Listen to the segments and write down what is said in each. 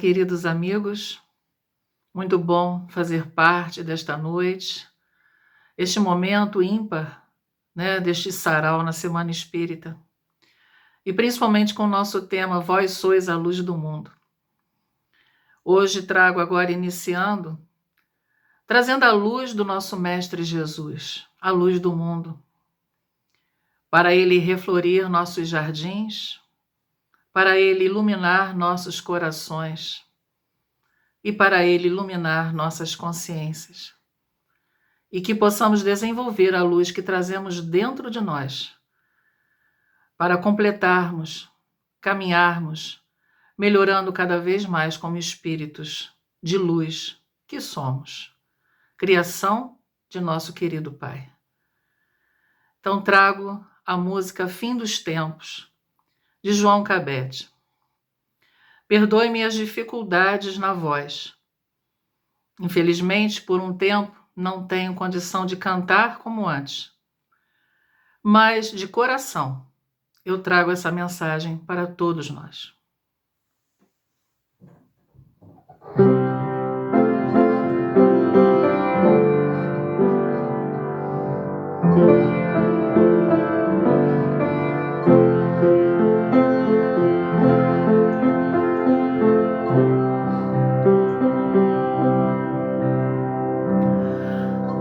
queridos amigos, muito bom fazer parte desta noite, este momento ímpar, deste sarau na Semana Espírita, e principalmente com o nosso tema Vós sois a luz do mundo. Hoje trago agora iniciando, trazendo a luz do nosso Mestre Jesus, a luz do mundo, para Ele reflorir nossos jardins, para Ele iluminar nossos corações e para Ele iluminar nossas consciências. E que possamos desenvolver a luz que trazemos dentro de nós, para completarmos, caminharmos, melhorando cada vez mais como espíritos de luz que somos, criação de nosso querido Pai. Então trago a música Fim dos Tempos, de João Cabete. Perdoe-me as dificuldades na voz. Infelizmente, por um tempo, não tenho condição de cantar como antes. Mas, de coração, eu trago essa mensagem para todos nós.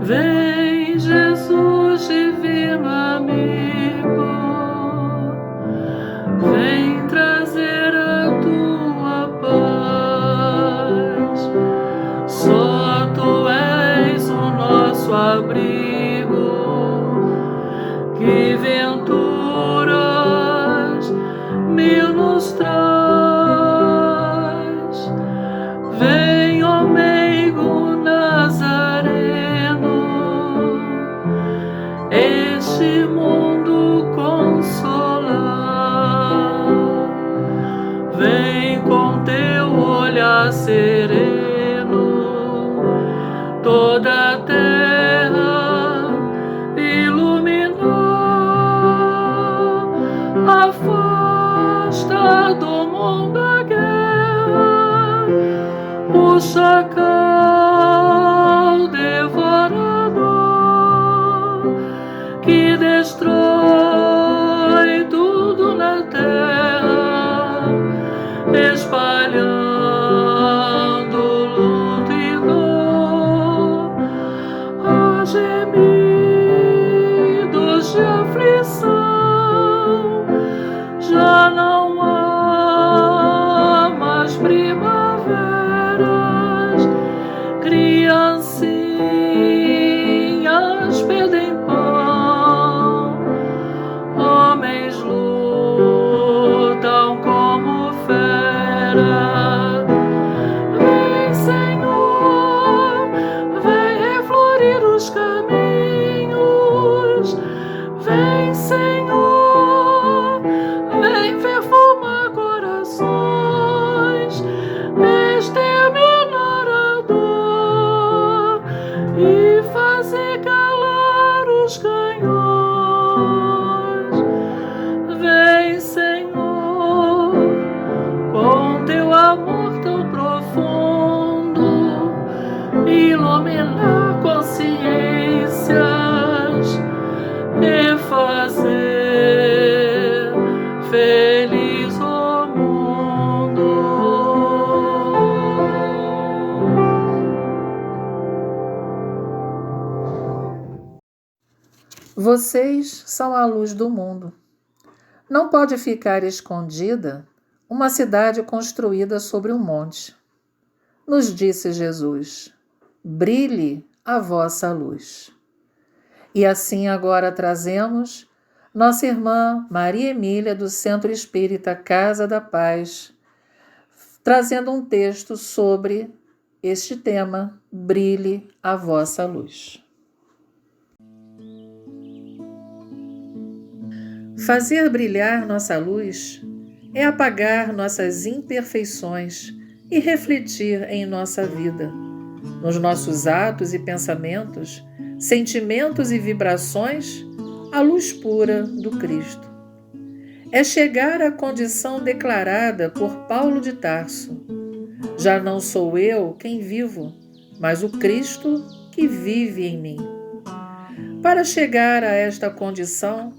Vem, Jesus divino amigo, vem trazer a tua paz. Só tu és o nosso abrigo, que venturas mil nos traz. Vem, ó meigo Nazareno, este mundo consolar. Vem com teu olhar sereno, toda a terra iluminar. Afasta do mundo a guerra, o chacal devorador, que destrói tudo na terra, espalhando luto e dor. Há gemidos de aflição, já não há mais primaveras, criancinhas pedem pão, homens lutam como fera. Vem, Senhor, vem reflorir os caminhos. Vem, Senhor, vem perfumar corações, exterminar a dor e fazer calar os canhões. Vem, Senhor, com teu amor tão profundo, iluminar consciências e fazer feliz o mundo. Vocês são a luz do mundo. Não pode ficar escondida uma cidade construída sobre um monte. Nos disse Jesus: brilhe a vossa luz. E assim agora trazemos nossa irmã Maria Emília, do Centro Espírita Casa da Paz, trazendo um texto sobre este tema: brilhe a vossa luz. Fazer brilhar nossa luz é apagar nossas imperfeições e refletir em nossa vida, nos nossos atos e pensamentos, sentimentos e vibrações, a luz pura do Cristo. É chegar à condição declarada por Paulo de Tarso, Já não sou eu quem vivo, mas o Cristo que vive em mim. Para chegar a esta condição,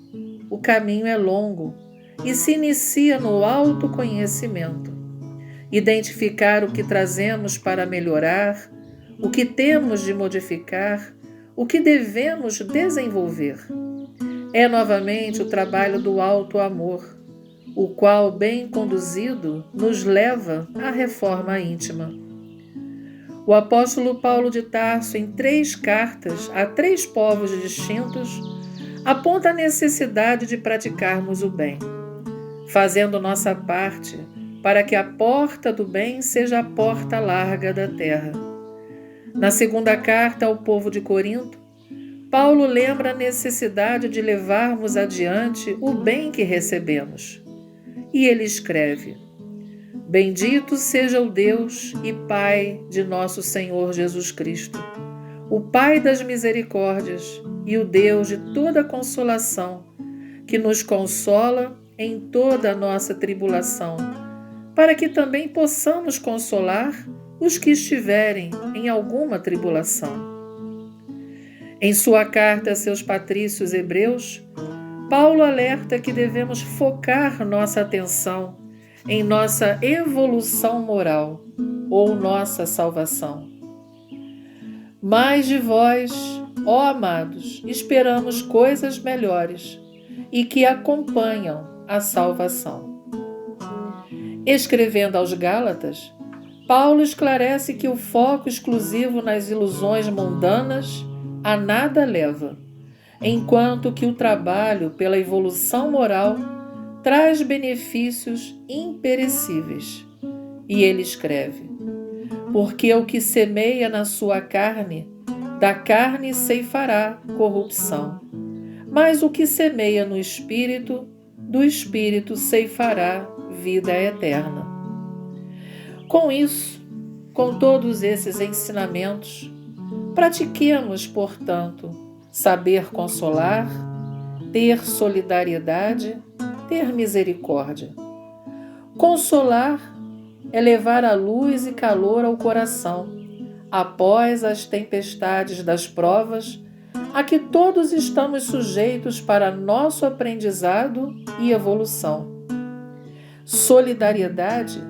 o caminho é longo e se inicia no autoconhecimento. Identificar o que trazemos para melhorar, o que temos de modificar, o que devemos desenvolver. É novamente o trabalho do auto-amor, o qual, bem conduzido, nos leva à reforma íntima. O apóstolo Paulo de Tarso, em 3 cartas a 3 povos distintos, aponta a necessidade de praticarmos o bem, fazendo nossa parte para que a porta do bem seja a porta larga da terra. Na segunda carta ao povo de Corinto, Paulo lembra a necessidade de levarmos adiante o bem que recebemos. E ele escreve: Bendito seja o Deus e Pai de nosso Senhor Jesus Cristo, o Pai das misericórdias e o Deus de toda consolação, que nos consola em toda a nossa tribulação, para que também possamos consolar os que estiverem em alguma tribulação. Em sua carta a seus patrícios hebreus, Paulo alerta que devemos focar nossa atenção em nossa evolução moral ou nossa salvação. Mas de vós, ó amados, esperamos coisas melhores e que acompanham a salvação. Escrevendo aos Gálatas, Paulo esclarece que o foco exclusivo nas ilusões mundanas a nada leva, enquanto que o trabalho pela evolução moral traz benefícios imperecíveis. E ele escreve: Porque o que semeia na sua carne, da carne ceifará corrupção, mas o que semeia no Espírito, do Espírito ceifará vida eterna. Com isso, com todos esses ensinamentos, pratiquemos, portanto, saber consolar, ter solidariedade, ter misericórdia. Consolar é levar a luz e calor ao coração, após as tempestades das provas, a que todos estamos sujeitos para nosso aprendizado e evolução. Solidariedade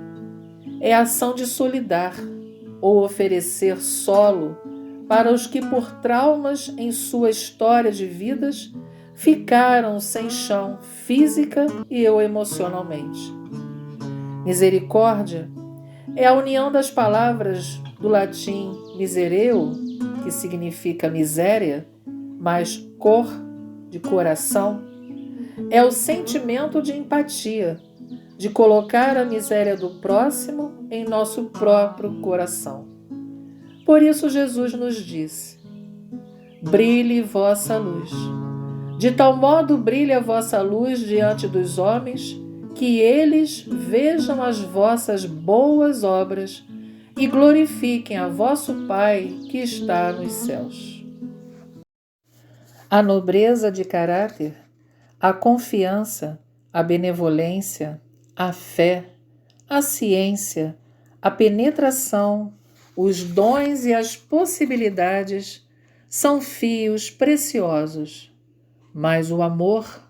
é a ação de solidar, ou oferecer solo para os que por traumas em sua história de vidas ficaram sem chão física e emocionalmente. Misericórdia é a união das palavras do latim misereo, que significa miséria, mais cor, de coração, é o sentimento de empatia, de colocar a miséria do próximo em nosso próprio coração. Por isso Jesus nos disse: brilhe vossa luz. De tal modo brilhe a vossa luz diante dos homens, que eles vejam as vossas boas obras e glorifiquem a vosso Pai que está nos céus. A nobreza de caráter, a confiança, a benevolência, a fé, a ciência, a penetração, os dons e as possibilidades são fios preciosos, mas o amor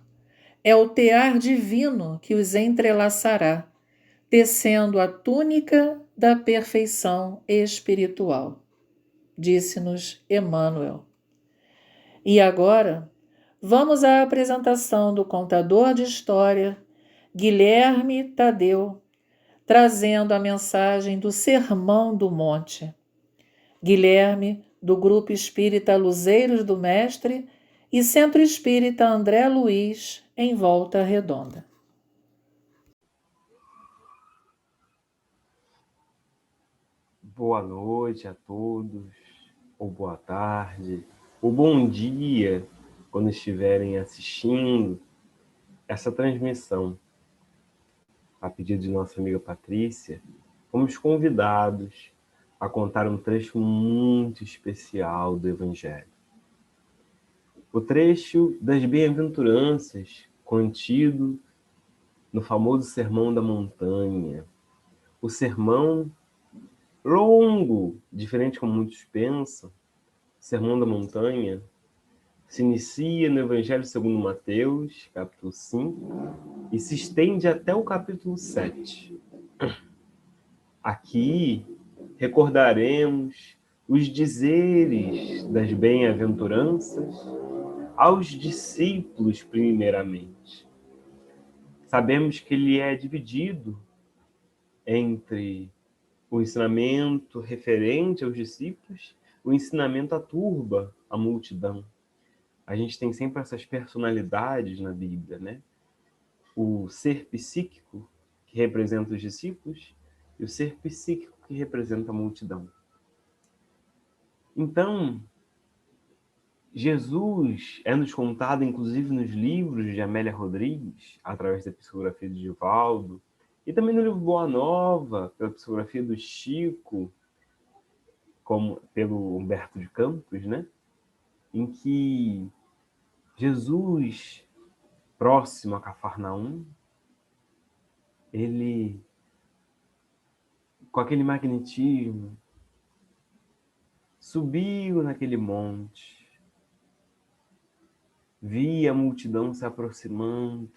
é o tear divino que os entrelaçará, tecendo a túnica da perfeição espiritual, disse-nos Emmanuel. E agora, vamos à apresentação do contador de história, Guilherme Tadeu, trazendo a mensagem do Sermão do Monte. Guilherme, do Grupo Espírita Luzeiros do Mestre e Centro Espírita André Luiz, em Volta Redonda. Boa noite a todos, ou boa tarde, ou bom dia, quando estiverem assistindo essa transmissão. A pedido de nossa amiga Patrícia, fomos convidados a contar um trecho muito especial do Evangelho. O trecho das bem-aventuranças, contido no famoso Sermão da Montanha, o sermão longo, diferente como muitos pensam. Sermão da Montanha se inicia no Evangelho segundo Mateus, capítulo 5, e se estende até o capítulo 7. Aqui recordaremos os dizeres das bem-aventuranças aos discípulos primeiramente. Sabemos que ele é dividido entre o ensinamento referente aos discípulos, o ensinamento à turba, à multidão. A gente tem sempre essas personalidades na Bíblia, né? O ser psíquico, que representa os discípulos, e o ser psíquico, que representa a multidão. Então, Jesus é nos contado, inclusive, nos livros de Amélia Rodrigues, através da psicografia de Divaldo, e também no livro Boa Nova, pela psicografia do Chico, como pelo Humberto de Campos, né? Em que Jesus, próximo a Cafarnaum, ele, com aquele magnetismo, subiu naquele monte, via a multidão se aproximando,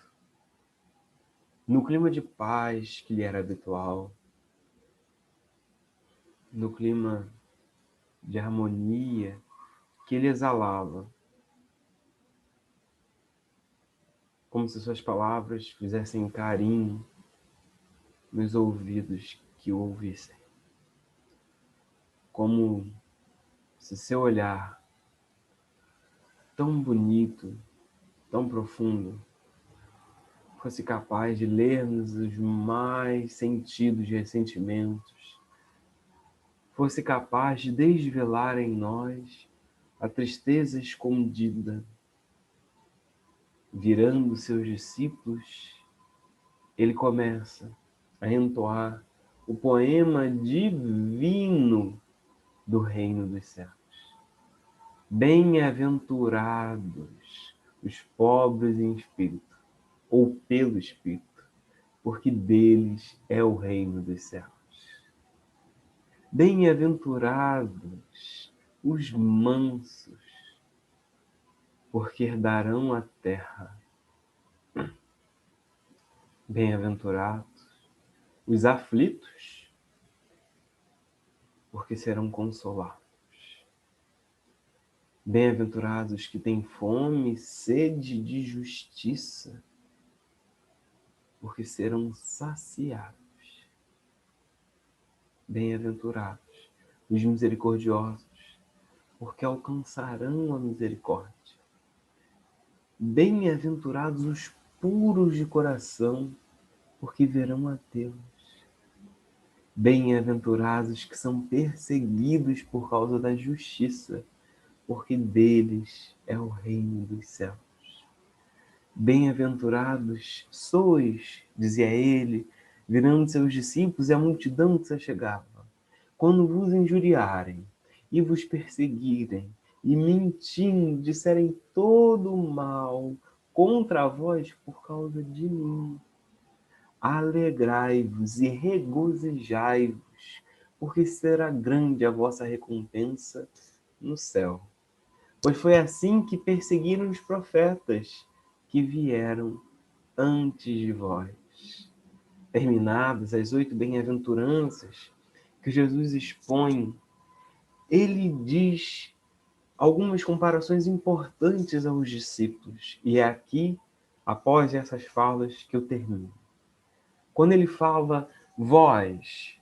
no clima de paz que lhe era habitual, no clima de harmonia que ele exalava, como se suas palavras fizessem carinho nos ouvidos que o ouvissem, como se seu olhar tão bonito, tão profundo, fosse capaz de ler-nos os mais sentidos ressentimentos, fosse capaz de desvelar em nós a tristeza escondida. Virando seus discípulos, ele começa a entoar o poema divino do reino dos céus. Bem-aventurados os pobres em espírito, ou pelo espírito, porque deles é o reino dos céus. Bem-aventurados os mansos, porque herdarão a terra. Bem-aventurados os aflitos, porque serão consolados. Bem-aventurados os que têm fome e sede de justiça, porque serão saciados. Bem-aventurados os misericordiosos, porque alcançarão a misericórdia. Bem-aventurados os puros de coração, porque verão a Deus. Bem-aventurados que são perseguidos por causa da justiça, porque deles é o reino dos céus. Bem-aventurados sois, dizia ele, virando seus discípulos e a multidão que se achegava, quando vos injuriarem e vos perseguirem, e mentindo disserem todo o mal contra vós por causa de mim. Alegrai-vos e regozijai-vos, porque será grande a vossa recompensa no céu. Pois foi assim que perseguiram os profetas que vieram antes de vós. Terminadas as 8 bem-aventuranças que Jesus expõe, ele diz algumas comparações importantes aos discípulos. E é aqui, após essas falas, que eu termino. Quando ele fala, vós,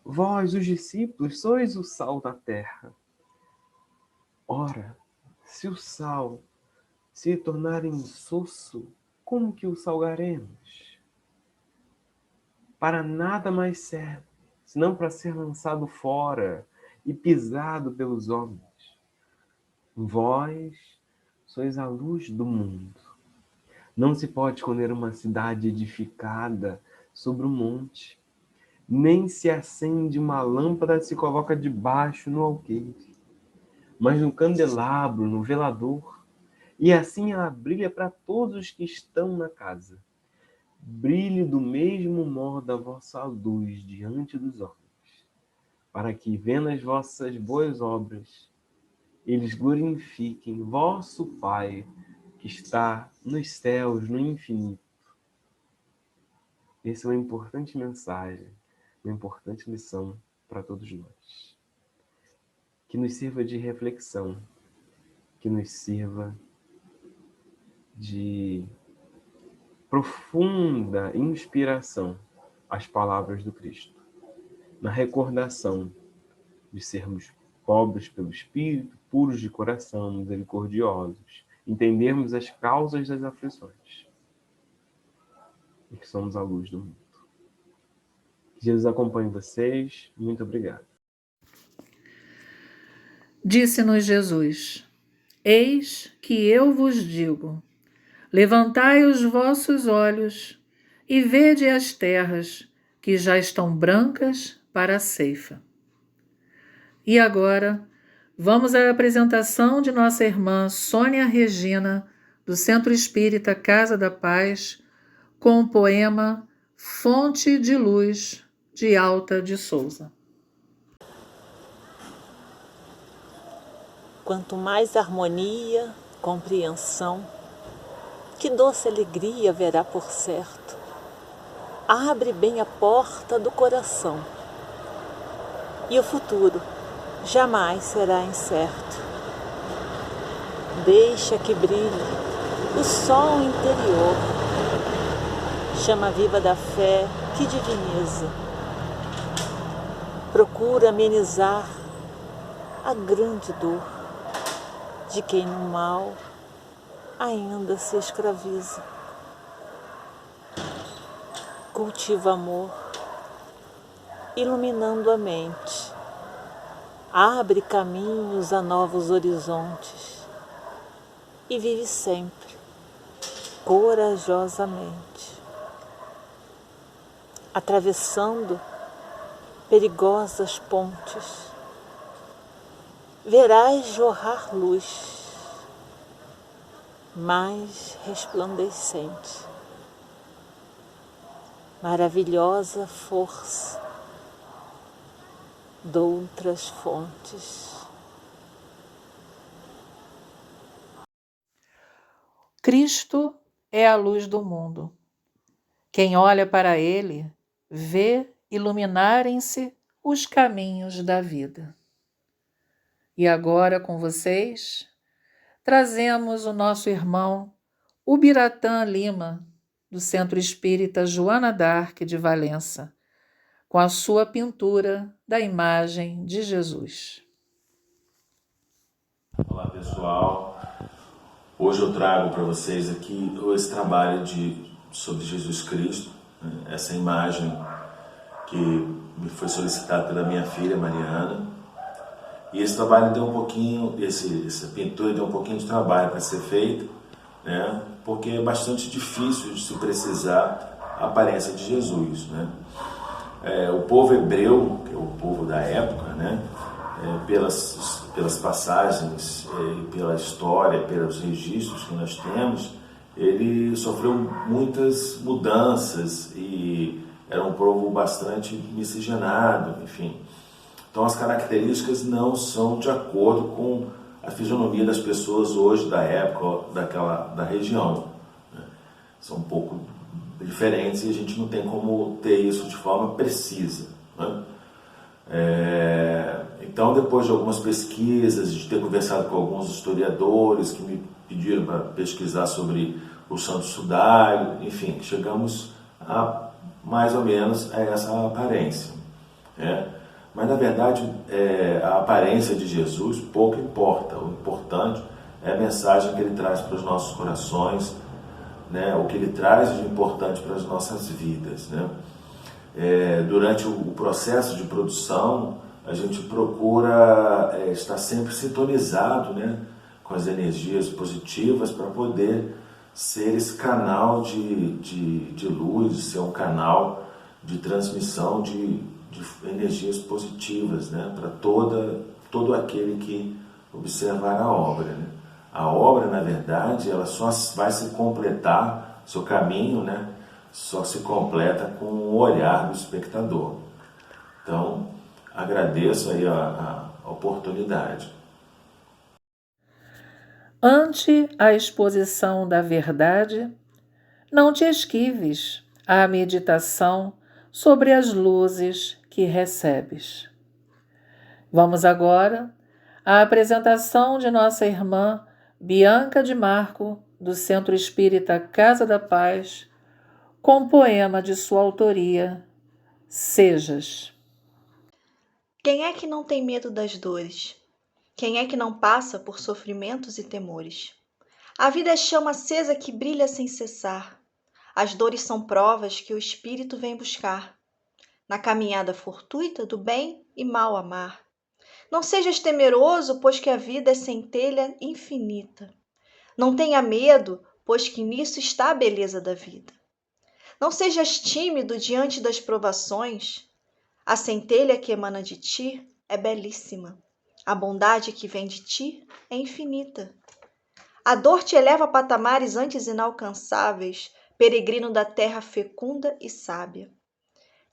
os discípulos, sois o sal da terra. Ora, se o sal se tornar insosso, como que o salgaremos? Para nada mais serve, senão para ser lançado fora e pisado pelos homens. Vós sois a luz do mundo. Não se pode esconder uma cidade edificada sobre um monte, nem se acende uma lâmpada e se coloca debaixo no alqueire, mas no candelabro, no velador, e assim ela brilha para todos os que estão na casa. Brilhe do mesmo modo a vossa luz diante dos homens, para que, vendo as vossas boas obras, eles glorifiquem vosso Pai, que está nos céus, no infinito. Essa é uma importante mensagem, uma importante lição para todos nós. Que nos sirva de reflexão, que nos sirva de profunda inspiração às palavras do Cristo, na recordação de sermos pobres pelo Espírito, puros de coração, misericordiosos, entendermos as causas das aflições e que somos a luz do mundo. Que Jesus acompanhe vocês. Muito obrigado. Disse-nos Jesus: Eis que eu vos digo, levantai os vossos olhos e vede as terras que já estão brancas para a ceifa. E agora, vamos à apresentação de nossa irmã Sônia Regina, do Centro Espírita Casa da Paz, com o poema Fonte de Luz, de Alta de Souza. Quanto mais harmonia, compreensão, que doce alegria verá por certo. Abre bem a porta do coração, e o futuro jamais será incerto. Deixa que brilhe o sol interior, chama viva da fé que diviniza. Procura amenizar a grande dor de quem no mal ainda se escraviza. Cultiva amor, iluminando a mente. Abre caminhos a novos horizontes e vive sempre, corajosamente, atravessando perigosas pontes. Verás jorrar luz mais resplandecente, maravilhosa força de outras fontes. Cristo é a luz do mundo. Quem olha para ele vê iluminarem-se os caminhos da vida. E agora com vocês, trazemos o nosso irmão Ubiratã Lima, do Centro Espírita Joana d'Arc de Valença, com a sua pintura da imagem de Jesus. Olá pessoal, hoje eu trago para vocês aqui esse trabalho sobre Jesus Cristo, essa imagem que me foi solicitada pela minha filha Mariana. E esse trabalho deu um pouquinho, essa pintura deu um pouquinho de trabalho para ser feito, né? Porque é bastante difícil de se precisar a aparência de Jesus, né? O povo hebreu, que é o povo da época, né? Pelas passagens, pela história, pelos registros que nós temos, ele sofreu muitas mudanças e era um povo bastante miscigenado, enfim. Então as características não são de acordo com a fisionomia das pessoas hoje da época, da região, né? São um pouco diferentes e a gente não tem como ter isso de forma precisa, né? Então, depois de algumas pesquisas, de ter conversado com alguns historiadores que me pediram para pesquisar sobre o Santo Sudário, enfim, chegamos a mais ou menos a essa aparência, né? Mas, na verdade, a aparência de Jesus pouco importa. O importante é a mensagem que ele traz para os nossos corações, né? O que ele traz de importante para as nossas vidas, né? Durante o processo de produção, a gente procura estar sempre sintonizado, né, com as energias positivas para poder ser esse canal de luz, ser um canal de transmissão de energias positivas, né, para todo aquele que observar a obra, né? A obra, na verdade, ela só vai se completar, seu caminho, né, só se completa com o olhar do espectador. Então, agradeço aí a oportunidade. Ante a exposição da verdade, não te esquives à meditação sobre as luzes que recebes. Vamos agora à apresentação de nossa irmã Bianca de Marco, do Centro Espírita Casa da Paz, com poema de sua autoria, Sejas. Quem é que não tem medo das dores? Quem é que não passa por sofrimentos e temores? A vida é chama acesa que brilha sem cessar. As dores são provas que o espírito vem buscar. Na caminhada fortuita do bem e mal amar. Não sejas temeroso, pois que a vida é centelha infinita. Não tenha medo, pois que nisso está a beleza da vida. Não sejas tímido diante das provações. A centelha que emana de ti é belíssima. A bondade que vem de ti é infinita. A dor te eleva a patamares antes inalcançáveis, peregrino da terra fecunda e sábia.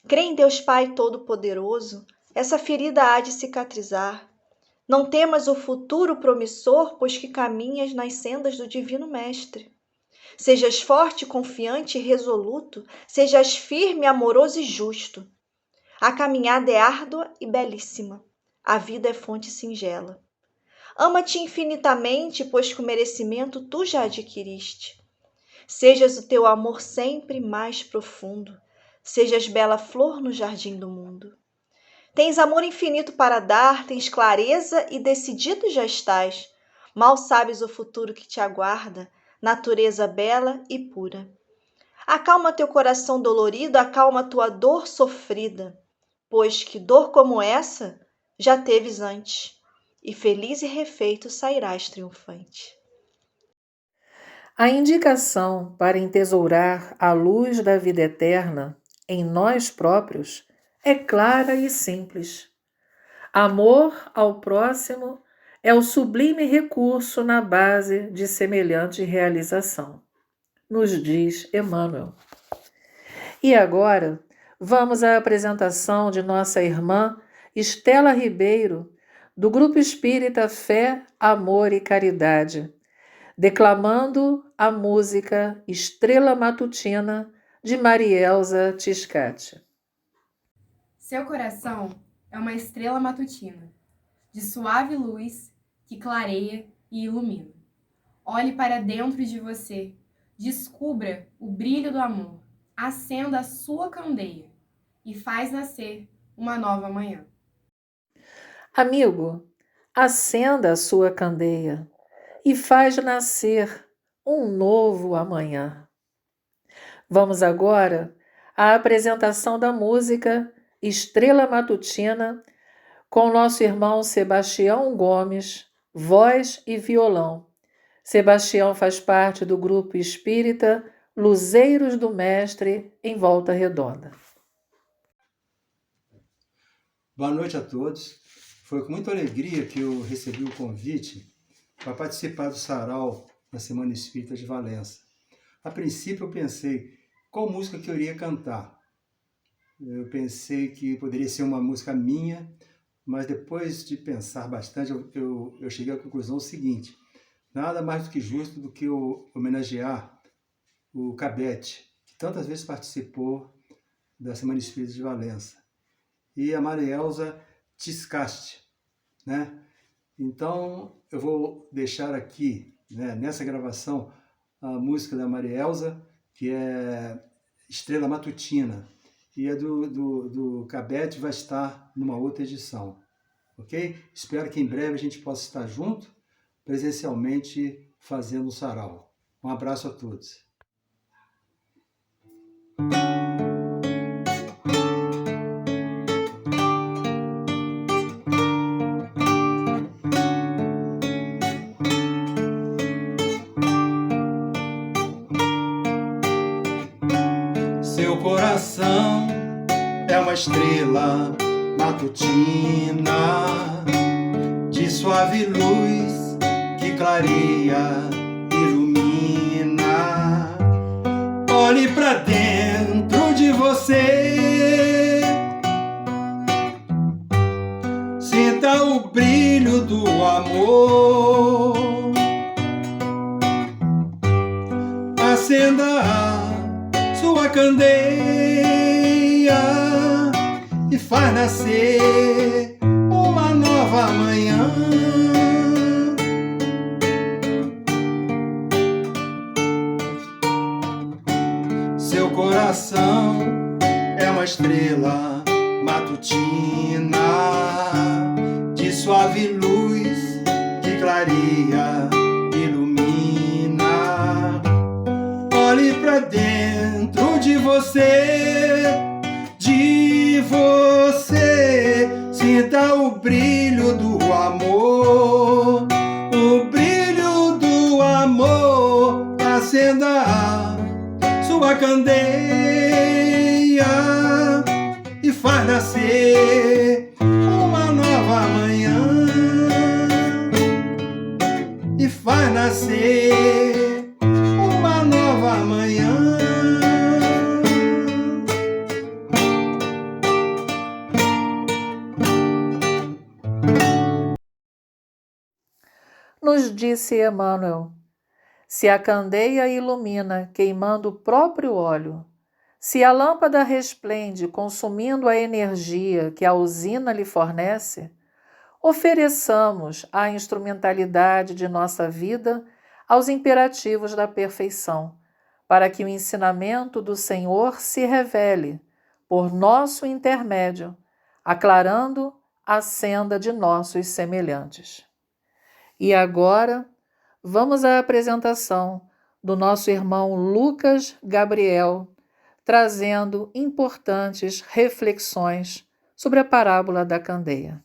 Crê em Deus Pai Todo-Poderoso, essa ferida há de cicatrizar. Não temas o futuro promissor, pois que caminhas nas sendas do Divino Mestre. Sejas forte, confiante e resoluto, sejas firme, amoroso e justo. A caminhada é árdua e belíssima. A vida é fonte singela. Ama-te infinitamente, pois que o merecimento tu já adquiriste. Sejas o teu amor sempre mais profundo. Sejas bela flor no jardim do mundo. Tens amor infinito para dar, tens clareza e decidido já estás. Mal sabes o futuro que te aguarda, natureza bela e pura. Acalma teu coração dolorido, acalma tua dor sofrida, pois que dor como essa já teves antes, e feliz e refeito sairás triunfante. A indicação para entesourar a luz da vida eterna em nós próprios é clara e simples. Amor ao próximo é o sublime recurso na base de semelhante realização, nos diz Emmanuel. E agora, vamos à apresentação de nossa irmã Estela Ribeiro, do Grupo Espírita Fé, Amor e Caridade, declamando a música Estrela Matutina, de Marielza Tiscati. Seu coração é uma estrela matutina, de suave luz que clareia e ilumina. Olhe para dentro de você, descubra o brilho do amor, acenda a sua candeia e faz nascer uma nova manhã. Amigo, acenda a sua candeia e faz nascer um novo amanhã. Vamos agora à apresentação da música Estrela Matutina, com nosso irmão Sebastião Gomes, voz e violão. Sebastião faz parte do Grupo Espírita Luzeiros do Mestre, em Volta Redonda. Boa noite a todos. Foi com muita alegria que eu recebi o convite para participar do Sarau na Semana Espírita de Valença. A princípio eu pensei qual música que eu iria cantar. Eu pensei que poderia ser uma música minha, mas depois de pensar bastante, eu cheguei à conclusão seguinte: nada mais do que justo do que eu homenagear o Cabete, que tantas vezes participou da Semana Espírita de Valença, e a Marielza Tiscati, né? Então, eu vou deixar aqui, né, nessa gravação, a música da Marielza, que é Estrela Matutina, e a do Cabete vai estar numa outra edição, ok? Espero que em breve a gente possa estar junto, presencialmente, fazendo o sarau. Um abraço a todos. Seu coração é uma estrela matutina, de suave luz que clareia, ilumina. Olhe pra dentro de você, amor. Acenda a sua candeia e faz nascer uma nova manhã. Seu coração é uma estrela matutina de suave luz que clareia, ilumina. Olhe pra dentro de você, sinta o brilho do amor, o brilho do amor. Acenda a sua candeia e faz nascer uma nova manhã, e faz nascer uma nova manhã. Nos disse Emmanuel: se a candeia ilumina, queimando o próprio óleo, se a lâmpada resplende, consumindo a energia que a usina lhe fornece, ofereçamos a instrumentalidade de nossa vida aos imperativos da perfeição, para que o ensinamento do Senhor se revele, por nosso intermédio, aclarando a senda de nossos semelhantes. E agora, vamos à apresentação do nosso irmão Lucas Gabriel, trazendo importantes reflexões sobre a parábola da candeia.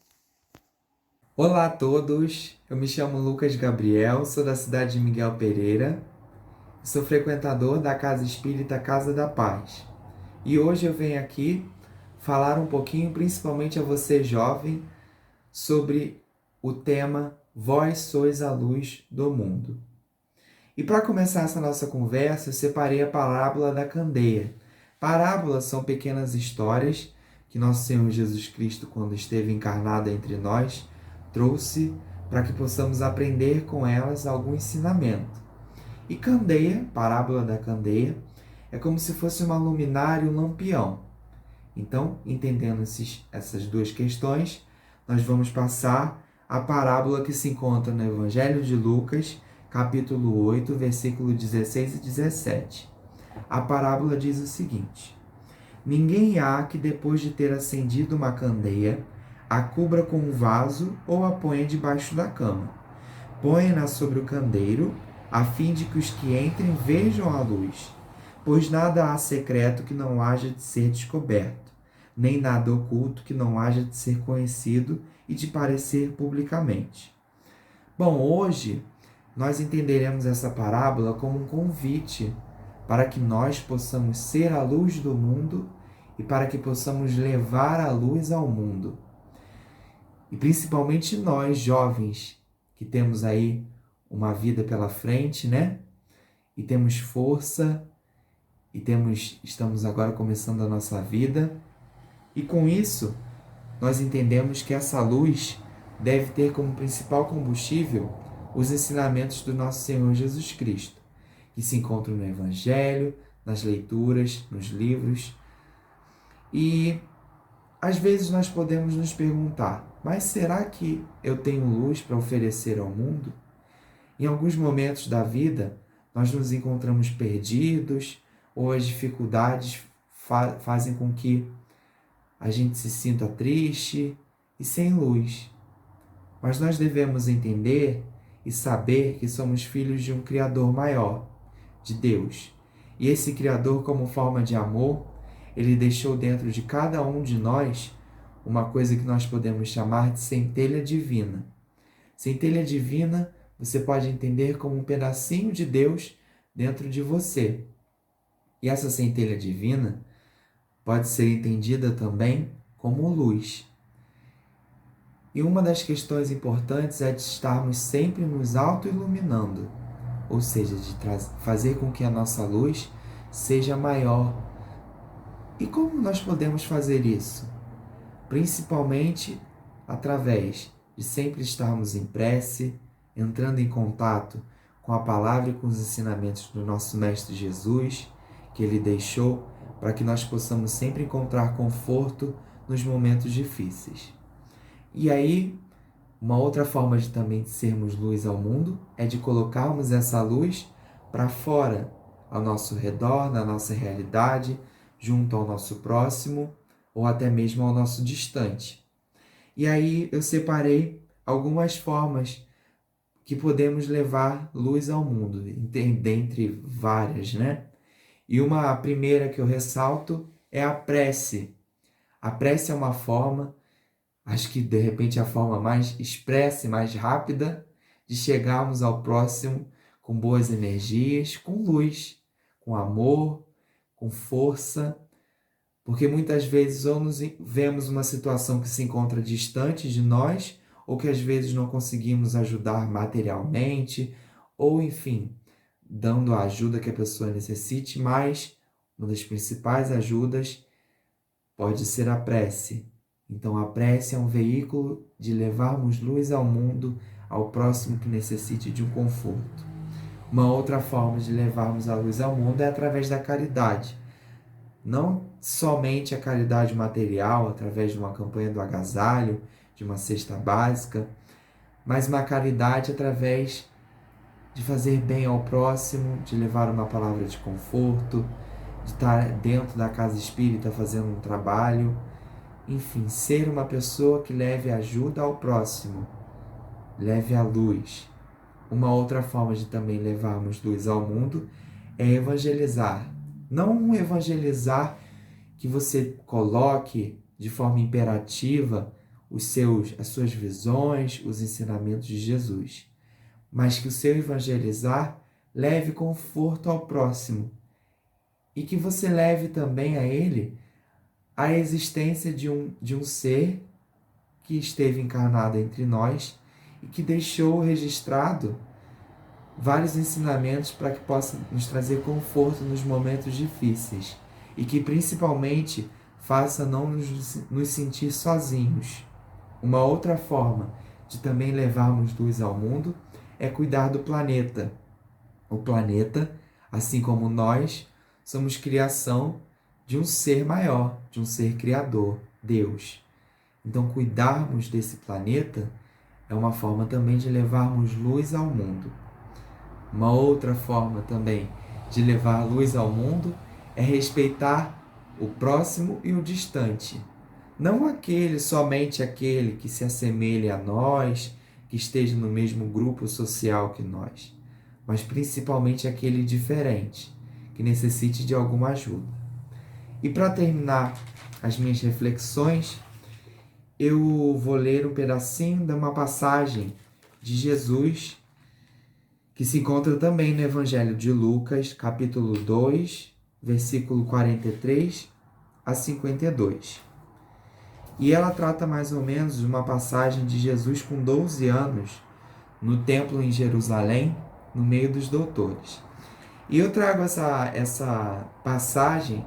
Olá a todos, eu me chamo Lucas Gabriel, sou da cidade de Miguel Pereira, sou frequentador da Casa Espírita Casa da Paz. E hoje eu venho aqui falar um pouquinho, principalmente a você jovem, sobre o tema Vós sois a luz do mundo. E para começar essa nossa conversa, eu separei a parábola da candeia. Parábolas são pequenas histórias que nosso Senhor Jesus Cristo, quando esteve encarnado entre nós, trouxe para que possamos aprender com elas algum ensinamento. E candeia, parábola da candeia, é como se fosse uma luminária, um lampião. Então, entendendo essas duas questões, nós vamos passar a parábola que se encontra no Evangelho de Lucas, capítulo 8, versículo 16 e 17. A parábola diz o seguinte: ninguém há que, depois de ter acendido uma candeia, a cubra com um vaso ou a ponha debaixo da cama. Ponha-na sobre o candeiro, a fim de que os que entrem vejam a luz. Pois nada há secreto que não haja de ser descoberto, nem nada oculto que não haja de ser conhecido e de parecer publicamente. Bom, hoje nós entenderemos essa parábola como um convite para que nós possamos ser a luz do mundo e para que possamos levar a luz ao mundo. E principalmente nós, jovens, que temos aí uma vida pela frente, né? E temos força, e estamos agora começando a nossa vida. E com isso, nós entendemos que essa luz deve ter como principal combustível os ensinamentos do nosso Senhor Jesus Cristo, que se encontram no Evangelho, nas leituras, nos livros. E às vezes nós podemos nos perguntar: mas será que eu tenho luz para oferecer ao mundo? Em alguns momentos da vida, nós nos encontramos perdidos, ou as dificuldades fazem com que a gente se sinta triste e sem luz. Mas nós devemos entender e saber que somos filhos de um Criador maior, de Deus. E esse Criador, como forma de amor, ele deixou dentro de cada um de nós uma coisa que nós podemos chamar de centelha divina. Centelha divina você pode entender como um pedacinho de Deus dentro de você. E essa centelha divina pode ser entendida também como luz. E uma das questões importantes é de estarmos sempre nos auto-iluminando, ou seja, de fazer com que a nossa luz seja maior. E como nós podemos fazer isso? Principalmente através de sempre estarmos em prece, entrando em contato com a palavra e com os ensinamentos do nosso Mestre Jesus, que Ele deixou para que nós possamos sempre encontrar conforto nos momentos difíceis. E aí, uma outra forma de também sermos luz ao mundo é de colocarmos essa luz para fora, ao nosso redor, na nossa realidade, junto ao nosso próximo ou até mesmo ao nosso distante. E aí eu separei algumas formas que podemos levar luz ao mundo, dentre várias, né? E uma primeira que eu ressalto é a prece. A prece é uma forma, acho que de repente a forma mais expressa e mais rápida de chegarmos ao próximo com boas energias, com luz, com amor, com força, porque muitas vezes ou nos vemos uma situação que se encontra distante de nós, ou que às vezes não conseguimos ajudar materialmente, ou enfim, dando a ajuda que a pessoa necessite, mas uma das principais ajudas pode ser a prece. Então a prece é um veículo de levarmos luz ao mundo, ao próximo que necessite de um conforto. Uma outra forma de levarmos a luz ao mundo é através da caridade. Não somente a caridade material, através de uma campanha do agasalho, de uma cesta básica, mas uma caridade através de fazer bem ao próximo, de levar uma palavra de conforto, de estar dentro da casa espírita fazendo um trabalho, enfim, ser uma pessoa que leve ajuda ao próximo, leve a luz. Uma outra forma de também levarmos luz ao mundo é evangelizar. Não um evangelizar que você coloque de forma imperativa as suas visões, os ensinamentos de Jesus, mas que o seu evangelizar leve conforto ao próximo e que você leve também a ele a existência de um ser que esteve encarnado entre nós e que deixou registrado vários ensinamentos para que possa nos trazer conforto nos momentos difíceis e que principalmente faça não nos sentir sozinhos. Uma outra forma de também levarmos luz ao mundo é cuidar do planeta. O planeta, assim como nós, somos criação de um ser maior, de um ser criador, Deus. Então, cuidarmos desse planeta é uma forma também de levarmos luz ao mundo. Uma outra forma também de levar luz ao mundo é respeitar o próximo e o distante. Não somente aquele que se assemelhe a nós, que esteja no mesmo grupo social que nós, mas principalmente aquele diferente, que necessite de alguma ajuda. E para terminar as minhas reflexões, eu vou ler um pedacinho de uma passagem de Jesus que se encontra também no Evangelho de Lucas, capítulo 2, versículo 43 a 52. E ela trata mais ou menos de uma passagem de Jesus com 12 anos no templo em Jerusalém, no meio dos doutores. E eu trago essa passagem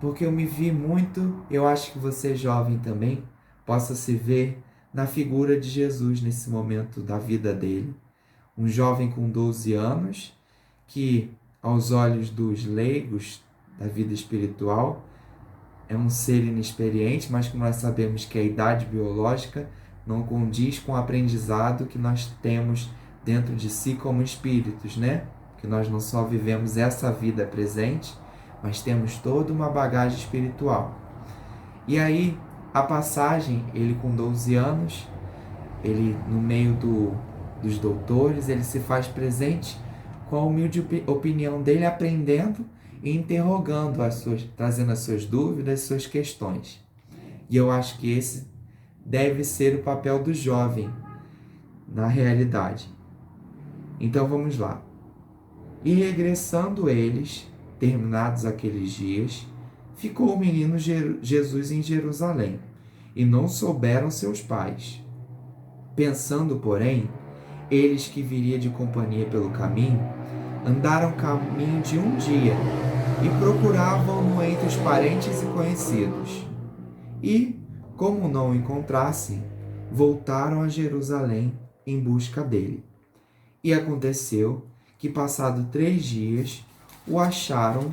porque eu me vi muito, eu acho que você jovem também possa se ver na figura de Jesus nesse momento da vida dele. Um jovem com 12 anos que, aos olhos dos leigos da vida espiritual, é um ser inexperiente, mas que nós sabemos que a idade biológica não condiz com o aprendizado que nós temos dentro de si como espíritos, né? Que nós não só vivemos essa vida presente, mas temos toda uma bagagem espiritual. E aí, a passagem, ele com 12 anos, ele no meio dos doutores, ele se faz presente com a humilde opinião dele, aprendendo e interrogando trazendo as suas dúvidas, as suas questões. E eu acho que esse deve ser o papel do jovem na realidade. Então vamos lá. E regressando eles, terminados aqueles dias, ficou o menino Jesus em Jerusalém, e não souberam seus pais. Pensando, porém, eles que viria de companhia pelo caminho, andaram caminho de um dia, e procuravam-no entre os parentes e conhecidos. E, como não o encontrassem, voltaram a Jerusalém em busca dele. E aconteceu que, passado 3 dias, o acharam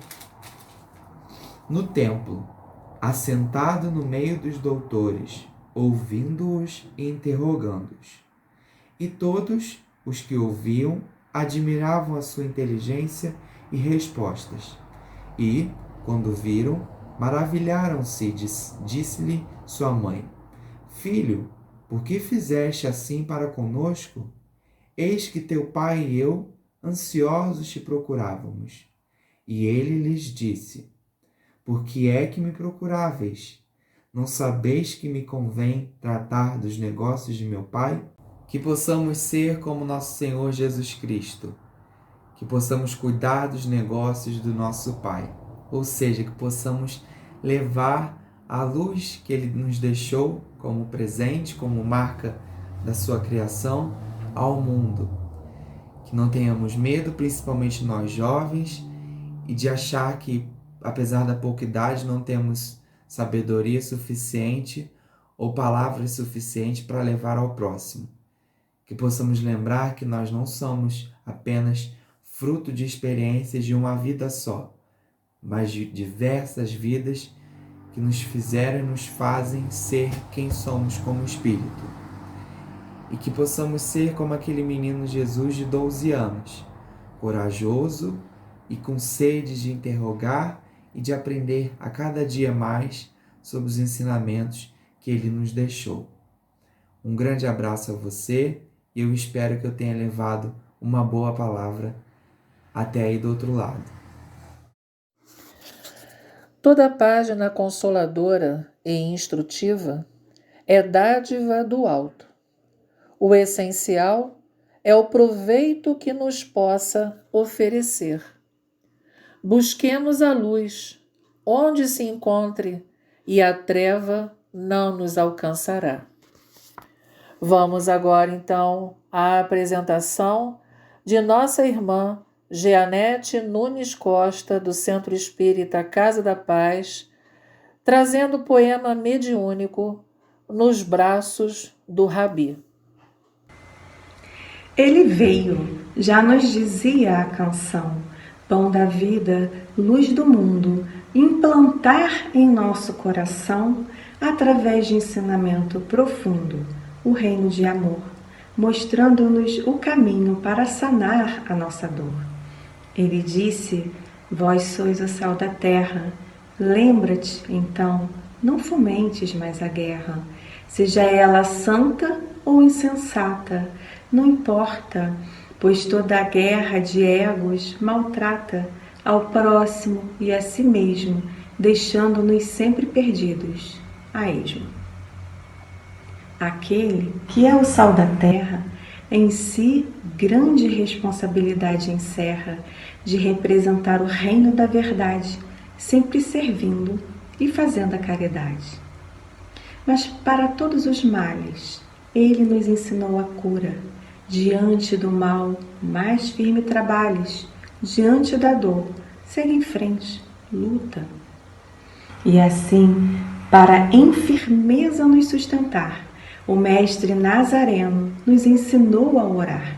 no templo, assentado no meio dos doutores, ouvindo-os e interrogando-os. E todos os que ouviam admiravam a sua inteligência e respostas. E, quando viram, maravilharam-se. Disse-lhe sua mãe: Filho, por que fizeste assim para conosco? Eis que teu pai e eu, ansiosos, te procurávamos. E ele lhes disse: Por que é que me procuráveis? Não sabeis que me convém tratar dos negócios de meu pai? Que possamos ser como nosso Senhor Jesus Cristo, que possamos cuidar dos negócios do nosso Pai, ou seja, que possamos levar a luz que Ele nos deixou como presente, como marca da sua criação, ao mundo. Que não tenhamos medo, principalmente nós jovens, e de achar que, apesar da pouca idade, não temos sabedoria suficiente ou palavras suficientes para levar ao próximo. Que possamos lembrar que nós não somos apenas fruto de experiências de uma vida só, mas de diversas vidas que nos fizeram e nos fazem ser quem somos como espírito. E que possamos ser como aquele menino Jesus de 12 anos, corajoso e com sede de interrogar e de aprender a cada dia mais sobre os ensinamentos que ele nos deixou. Um grande abraço a você e eu espero que eu tenha levado uma boa palavra até aí do outro lado. Toda página consoladora e instrutiva é dádiva do alto. O essencial é o proveito que nos possa oferecer. Busquemos a luz, onde se encontre, e a treva não nos alcançará. Vamos agora, então, à apresentação de nossa irmã Jeanette Nunes Costa, do Centro Espírita Casa da Paz, trazendo o poema mediúnico Nos Braços do Rabi. Ele veio, já nos dizia a canção, pão da vida, luz do mundo, implantar em nosso coração, através de ensinamento profundo, o reino de amor, mostrando-nos o caminho para sanar a nossa dor. Ele disse: Vós sois o sal da terra, lembra-te, então, não fomentes mais a guerra, seja ela santa ou insensata, não importa, pois toda a guerra de egos maltrata ao próximo e a si mesmo, deixando-nos sempre perdidos, a esmo. Aquele que é o sal da terra, em si grande responsabilidade encerra de representar o reino da verdade, sempre servindo e fazendo a caridade. Mas para todos os males, ele nos ensinou a cura. Diante do mal, mais firme trabalhes, diante da dor, segue em frente, luta. E assim, para em firmeza nos sustentar, o mestre Nazareno nos ensinou a orar.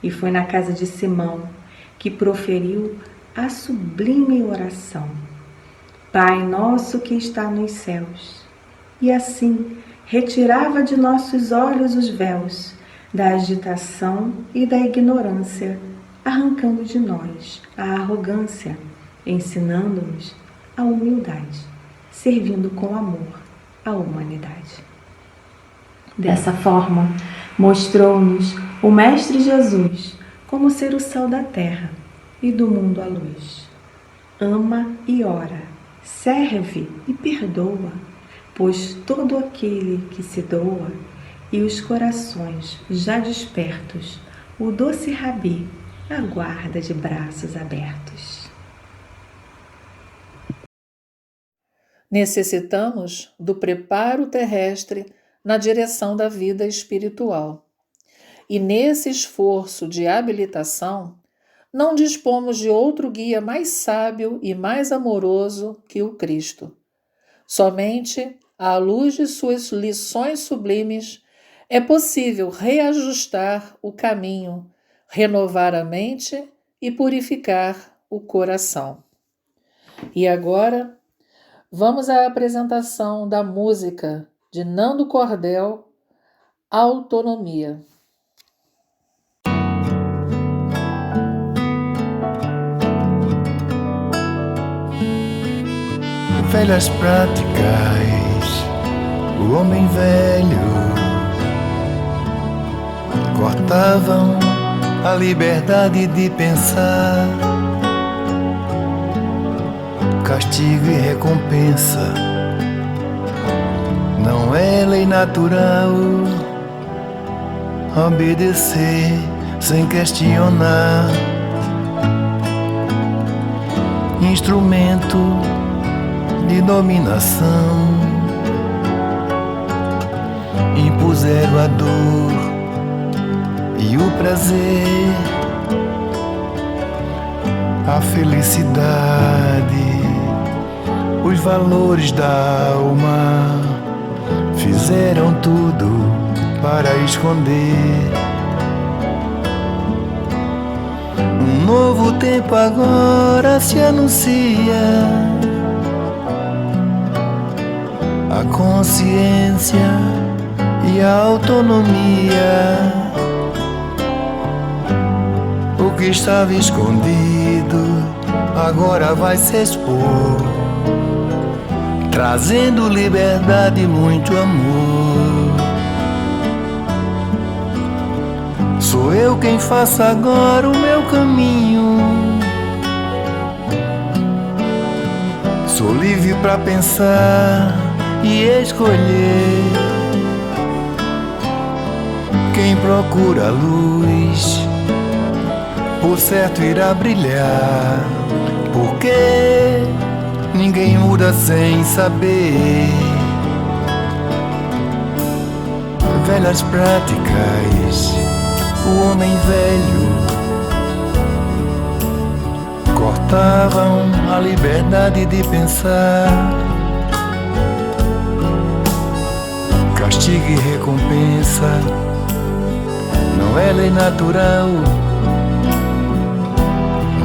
E foi na casa de Simão que proferiu a sublime oração: Pai nosso que está nos céus. E assim retirava de nossos olhos os véus da agitação e da ignorância, arrancando de nós a arrogância, ensinando-nos a humildade, servindo com amor a humanidade. Dessa forma, mostrou-nos o Mestre Jesus como ser o sal da terra e do mundo a luz. Ama e ora, serve e perdoa, pois todo aquele que se doa e os corações já despertos, o doce Rabi aguarda de braços abertos. Necessitamos do preparo terrestre na direção da vida espiritual. E nesse esforço de habilitação, não dispomos de outro guia mais sábio e mais amoroso que o Cristo. Somente, à luz de suas lições sublimes, É possível reajustar o caminho, renovar a mente e purificar o coração. E agora, vamos à apresentação da música de Nando Cordel, Autonomia. Velhas práticas, o homem velho cortavam a liberdade de pensar. Castigo e recompensa não é lei natural. Obedecer sem questionar. Instrumento de dominação. Impuseram a dor e o prazer, a felicidade, os valores da alma. Fizeram tudo para esconder. Um novo tempo agora se anuncia. A consciência e a autonomia. O que estava escondido agora vai se expor, trazendo liberdade e muito amor. Sou eu quem faço agora o meu caminho. Sou livre para pensar e escolher. Quem procura a luz, por certo irá brilhar, porque ninguém muda sem saber. Velhas práticas, o homem velho cortavam a liberdade de pensar. Castigo e recompensa não é lei natural.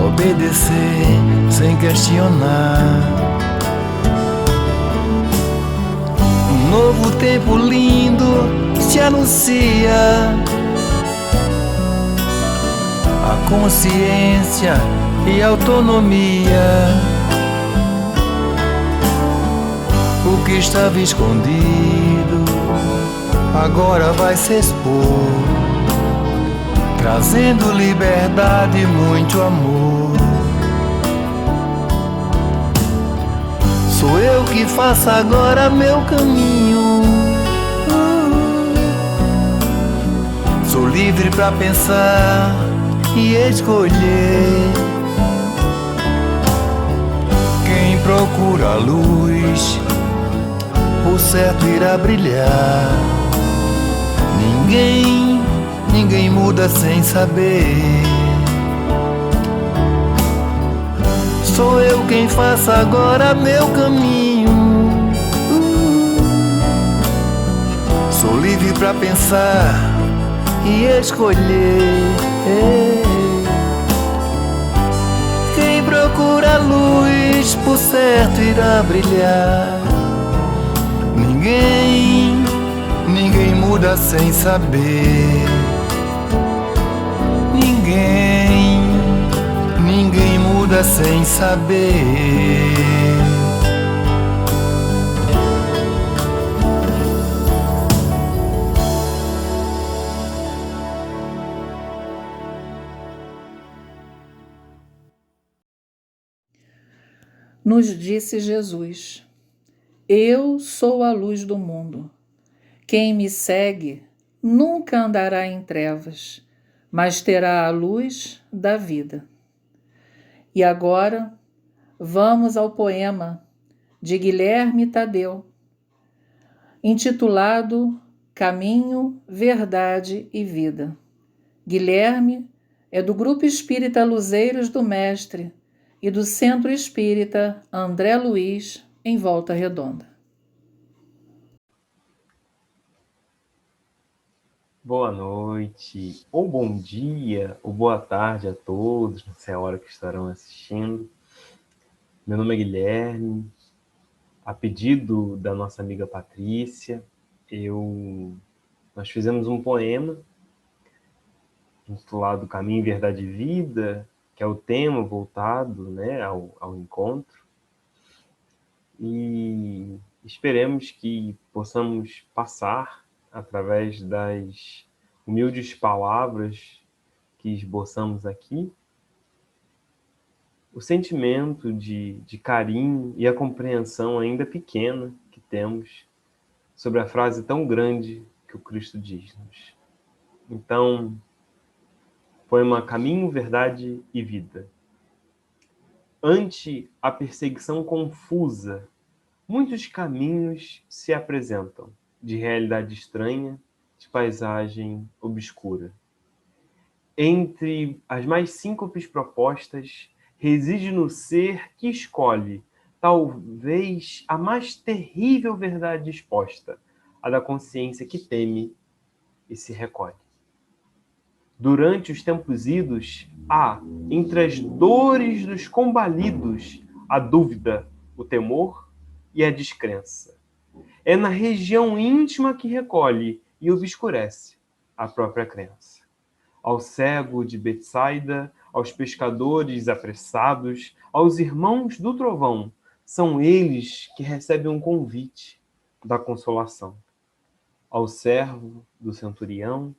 Obedecer sem questionar. Um novo tempo lindo se anuncia. A consciência e a autonomia. O que estava escondido agora vai se expor, trazendo liberdade e muito amor. Sou eu que faço agora meu caminho. Sou livre para pensar e escolher. Quem procura a luz, por certo irá brilhar. Ninguém muda sem saber. Sou eu quem faço agora meu caminho. Sou livre para pensar e escolher. Quem procura a luz, por certo irá brilhar. Ninguém muda sem saber. Ninguém muda sem saber. Nos disse Jesus: Eu sou a luz do mundo. Quem me segue nunca andará em trevas, mas terá a luz da vida. E agora, vamos ao poema de Guilherme Tadeu, intitulado Caminho, Verdade e Vida. Guilherme é do Grupo Espírita Luzeiros do Mestre e do Centro Espírita André Luiz, em Volta Redonda. Boa noite, ou bom dia, ou boa tarde a todos, não sei a hora que estarão assistindo. Meu nome é Guilherme. A pedido da nossa amiga Patrícia, nós fizemos um poema intitulado Caminho, Verdade e Vida, que é o tema voltado, né, ao encontro. E esperemos que possamos passar, através das humildes palavras que esboçamos aqui, o sentimento de carinho e a compreensão ainda pequena que temos sobre a frase tão grande que o Cristo diz-nos. Então, poema Caminho, Verdade e Vida. Ante a perseguição confusa, muitos caminhos se apresentam, de realidade estranha, de paisagem obscura. Entre as mais síncopes propostas, reside no ser que escolhe, talvez a mais terrível verdade exposta, a da consciência que teme e se recolhe. Durante os tempos idos, há, entre as dores dos combalidos, a dúvida, o temor e a descrença. É na região íntima que recolhe e obscurece a própria crença. Ao cego de Betsaida, aos pescadores apressados, aos irmãos do trovão, são eles que recebem um convite da consolação. Ao servo do centurião,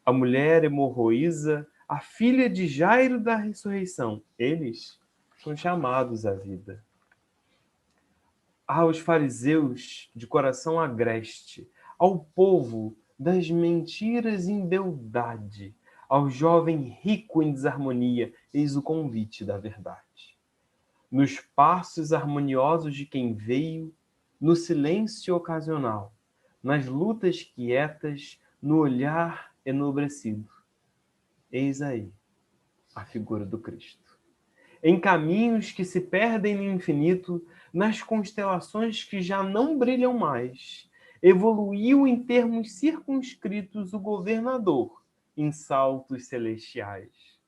a mulher hemorroísa, a filha de Jairo da ressurreição, eles são chamados à vida. Aos fariseus de coração agreste, ao povo das mentiras em beldade, ao jovem rico em desarmonia, eis o convite da verdade. Nos passos harmoniosos de quem veio, no silêncio ocasional, nas lutas quietas, no olhar enobrecido. Eis aí a figura do Cristo. Em caminhos que se perdem no infinito, nas constelações que já não brilham mais, evoluiu em termos circunscritos o governador em saltos celestiais.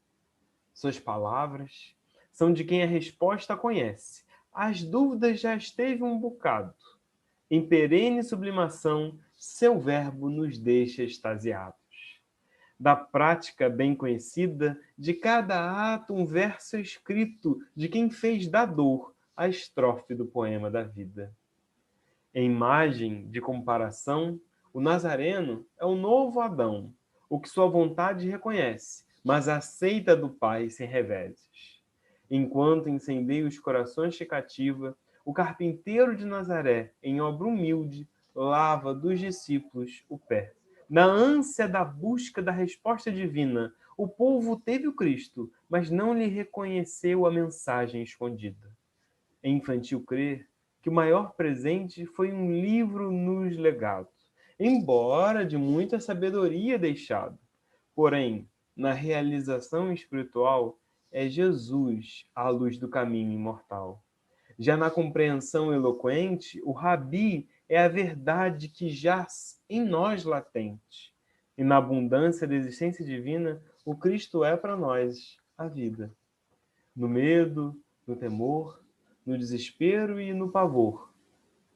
Suas palavras são de quem a resposta conhece. As dúvidas já esteve um bocado. Em perene sublimação, seu verbo nos deixa extasiados. Da prática bem conhecida, de cada ato um verso escrito de quem fez da dor a estrofe do poema da vida. Em imagem de comparação, o Nazareno é o novo Adão, o que sua vontade reconhece, mas aceita do Pai sem reveses. Enquanto incendeia os corações que cativa, o carpinteiro de Nazaré, em obra humilde, lava dos discípulos o pé. Na ânsia da busca da resposta divina, o povo teve o Cristo, mas não lhe reconheceu a mensagem escondida. É infantil crer que o maior presente foi um livro nos legado, embora de muita sabedoria deixado. Porém, na realização espiritual, é Jesus a luz do caminho imortal. Já na compreensão eloquente, o Rabi é a verdade que jaz em nós latente. E na abundância da existência divina, o Cristo é para nós a vida. No medo, no temor, no desespero e no pavor,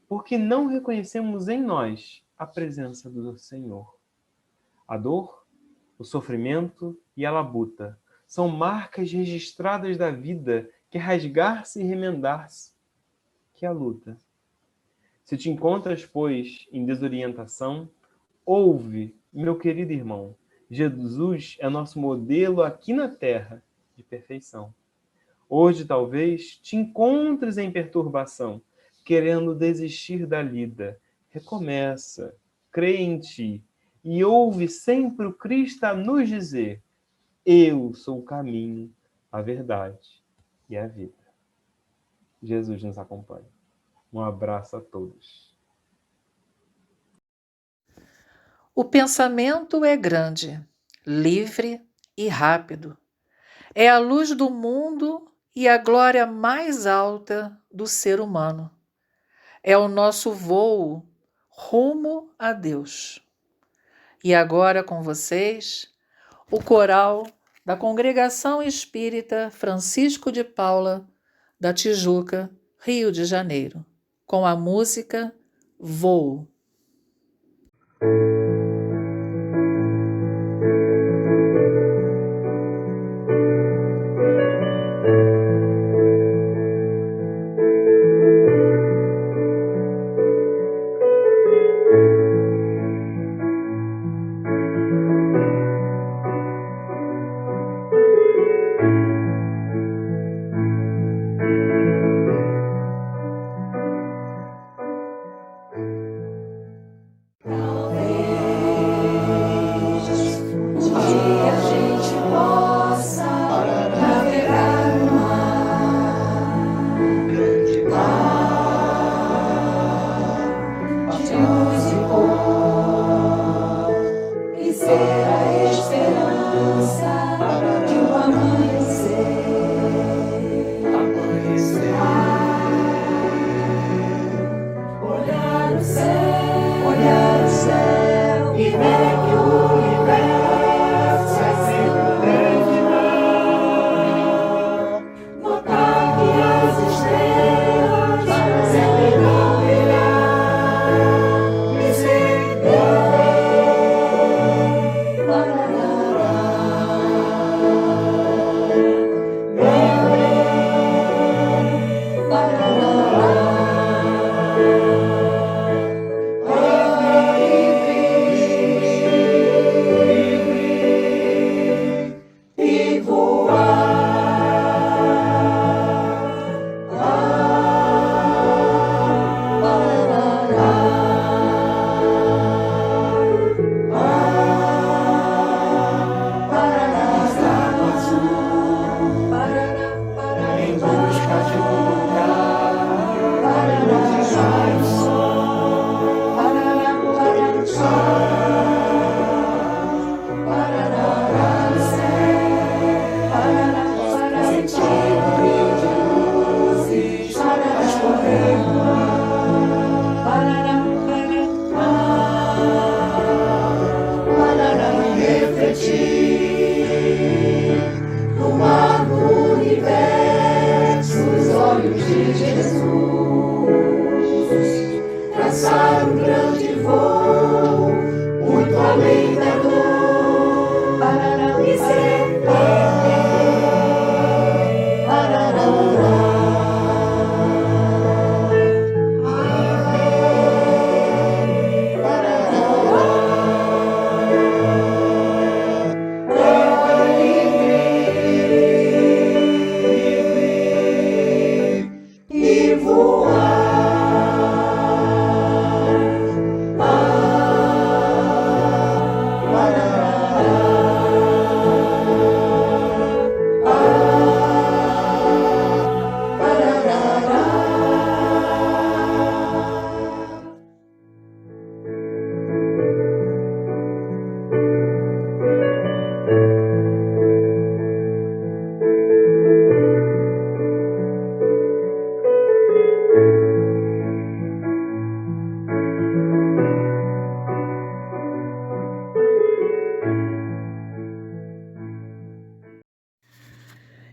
porque não reconhecemos em nós a presença do Senhor. A dor, o sofrimento e a labuta são marcas registradas da vida que rasgar-se e remendar-se, que é a luta. Se te encontras, pois, em desorientação, ouve, meu querido irmão, Jesus é nosso modelo aqui na terra de perfeição. Hoje, talvez, te encontres em perturbação, querendo desistir da lida. Recomeça, crê em ti e ouve sempre o Cristo a nos dizer: eu sou o caminho, a verdade e a vida. Jesus nos acompanha. Um abraço a todos. O pensamento é grande, livre e rápido. É a luz do mundo e a glória mais alta do ser humano. É o nosso voo rumo a Deus. E agora com vocês, o coral da Congregação Espírita Francisco de Paula, da Tijuca, Rio de Janeiro, com a música Voo.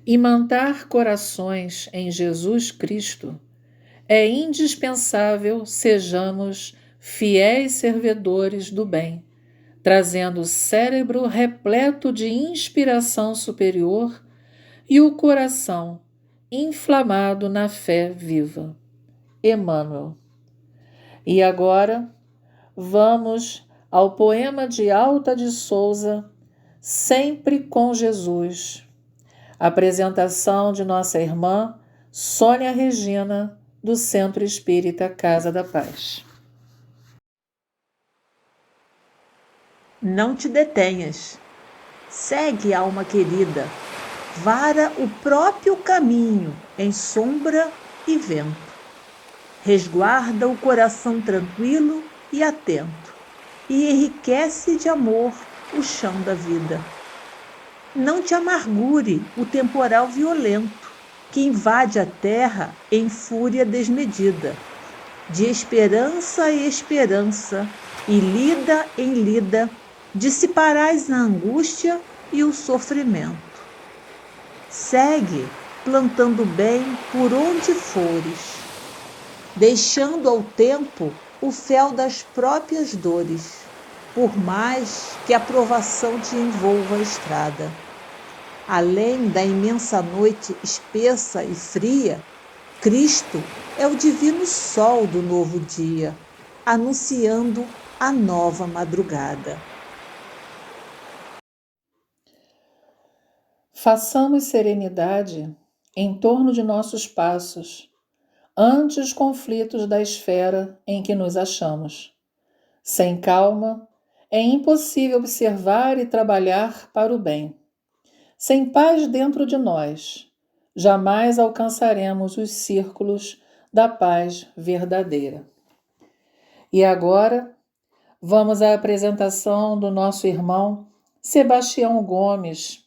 Imantar corações em Jesus Cristo é indispensável sejamos fiéis servidores do bem, trazendo o cérebro repleto de inspiração superior e o coração inflamado na fé viva. Emmanuel. E agora, vamos ao poema de Alta de Souza, Sempre com Jesus. Apresentação de nossa irmã Sônia Regina, do Centro Espírita Casa da Paz. Não te detenhas. Segue, alma querida. Vara o próprio caminho em sombra e vento. Resguarda o coração tranquilo e atento, e enriquece de amor o chão da vida. Não te amargure o temporal violento que invade a terra em fúria desmedida. De esperança em esperança e lida em lida, dissiparás a angústia e o sofrimento. Segue plantando bem por onde fores, deixando ao tempo o fel das próprias dores, por mais que a provação te envolva a estrada. Além da imensa noite espessa e fria, Cristo é o divino sol do novo dia, anunciando a nova madrugada. Façamos serenidade em torno de nossos passos, ante os conflitos da esfera em que nos achamos. Sem calma, é impossível observar e trabalhar para o bem. Sem paz dentro de nós, jamais alcançaremos os círculos da paz verdadeira. E agora, vamos à apresentação do nosso irmão Sebastião Gomes,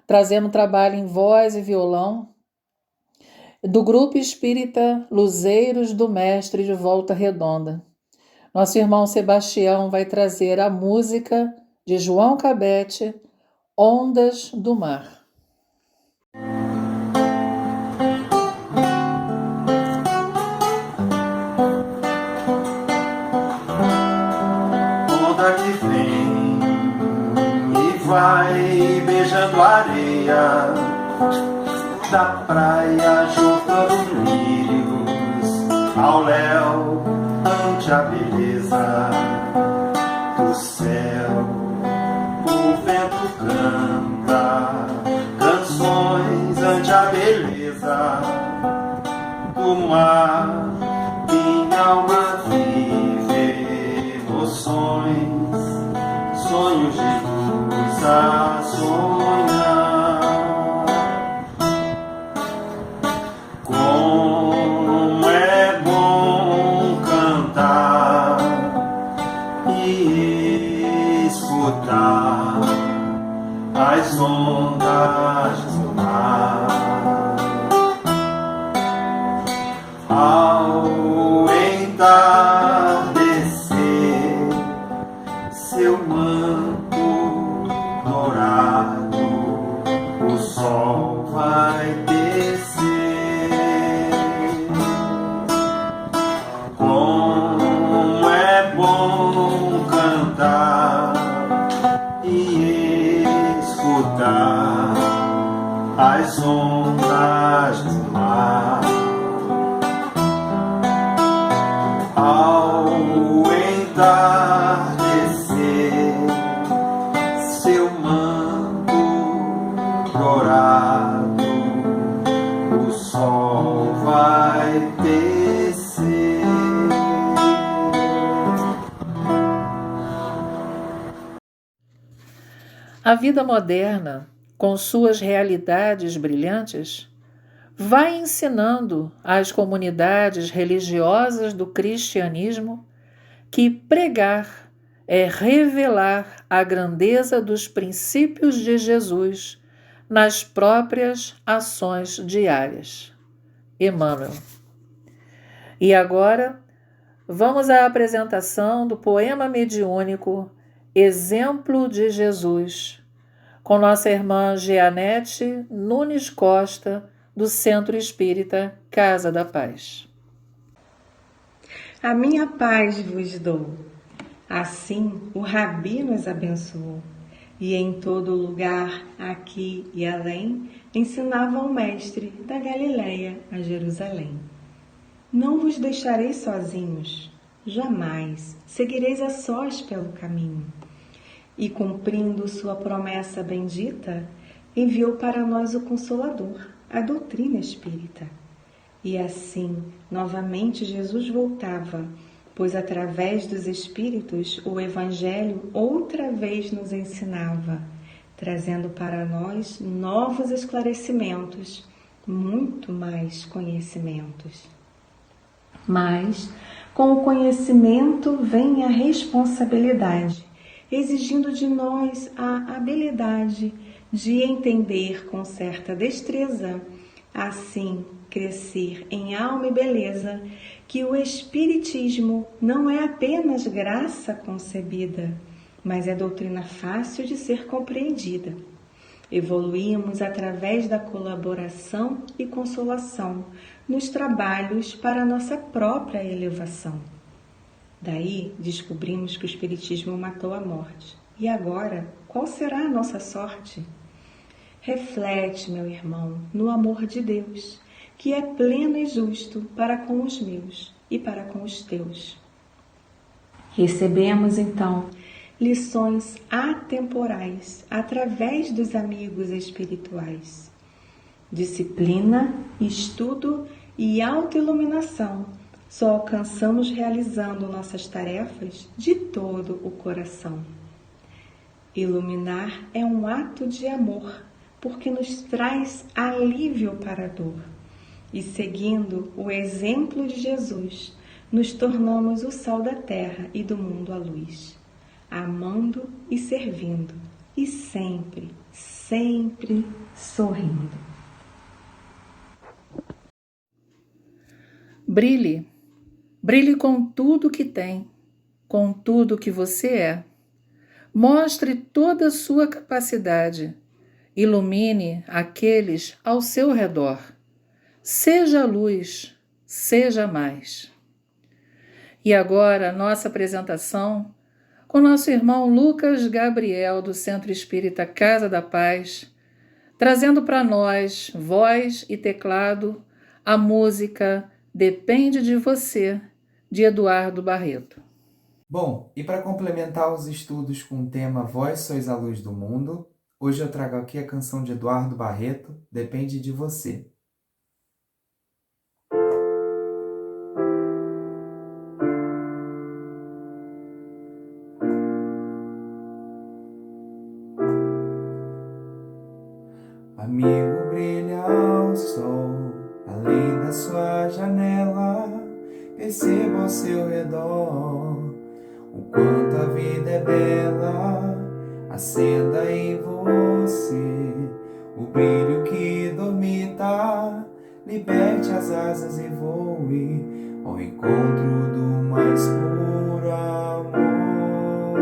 trazendo trabalho em voz e violão, do Grupo Espírita Luzeiros do Mestre de Volta Redonda. Nosso irmão Sebastião vai trazer a música de João Cabete, Ondas do Mar. Onda que vem e vai beijando a areia da praia, juntando lírios ao léu, ante a beleza do céu. O vento canta canções ante a beleza do mar. Minha alma vive emoções, sonhos de luz a sonhar. Como é bom cantar e escutar as ondas do mar. Ao entardecer, seu manto dourado, o sol vai descer. Como é bom cantar e escutar as ondas do mar. Ao entardecer, seu manto dourado, o sol vai descer. A vida moderna, com suas realidades brilhantes, vai ensinando às comunidades religiosas do cristianismo que pregar é revelar a grandeza dos princípios de Jesus nas próprias ações diárias. Emmanuel. E agora, vamos à apresentação do poema mediúnico Exemplo de Jesus, com nossa irmã Jeanette Nunes Costa, do Centro Espírita Casa da Paz. A minha paz vos dou. Assim o Rabi nos abençoou, e em todo lugar, aqui e além, ensinava o Mestre da Galileia a Jerusalém. Não vos deixarei sozinhos, jamais seguireis a sós pelo caminho. E cumprindo sua promessa bendita, enviou para nós o Consolador, a doutrina espírita. E assim, novamente Jesus voltava, pois através dos Espíritos o Evangelho outra vez nos ensinava, trazendo para nós novos esclarecimentos, muito mais conhecimentos. Mas, com o conhecimento vem a responsabilidade, exigindo de nós a habilidade de entender com certa destreza, assim crescer em alma e beleza, que o Espiritismo não é apenas graça concebida, mas é doutrina fácil de ser compreendida. Evoluímos através da colaboração e consolação nos trabalhos para a nossa própria elevação. Daí descobrimos que o Espiritismo matou a morte. E agora, qual será a nossa sorte? Reflete, meu irmão, no amor de Deus, que é pleno e justo para com os meus e para com os teus. Recebemos, então, lições atemporais através dos amigos espirituais. Disciplina, estudo e autoiluminação só alcançamos realizando nossas tarefas de todo o coração. Iluminar é um ato de amor, porque nos traz alívio para a dor. E seguindo o exemplo de Jesus, nos tornamos o sal da terra e do mundo a luz, amando e servindo, e sempre, sempre sorrindo. Brilhe, brilhe com tudo que tem, com tudo que você é. Mostre toda a sua capacidade. Ilumine aqueles ao seu redor. Seja luz, seja mais. E agora, nossa apresentação com nosso irmão Lucas Gabriel, do Centro Espírita Casa da Paz, trazendo para nós, voz e teclado, a música Depende de Você, de Eduardo Barreto. Bom, e para complementar os estudos com o tema Vós sois a luz do mundo, hoje eu trago aqui a canção de Eduardo Barreto, Depende de Você. Amigo, brilha ao sol, além da sua janela, perceba ao seu redor o quanto a vida é bela. Acenda em você o brilho que dormita, liberte as asas e voe ao encontro do mais puro amor.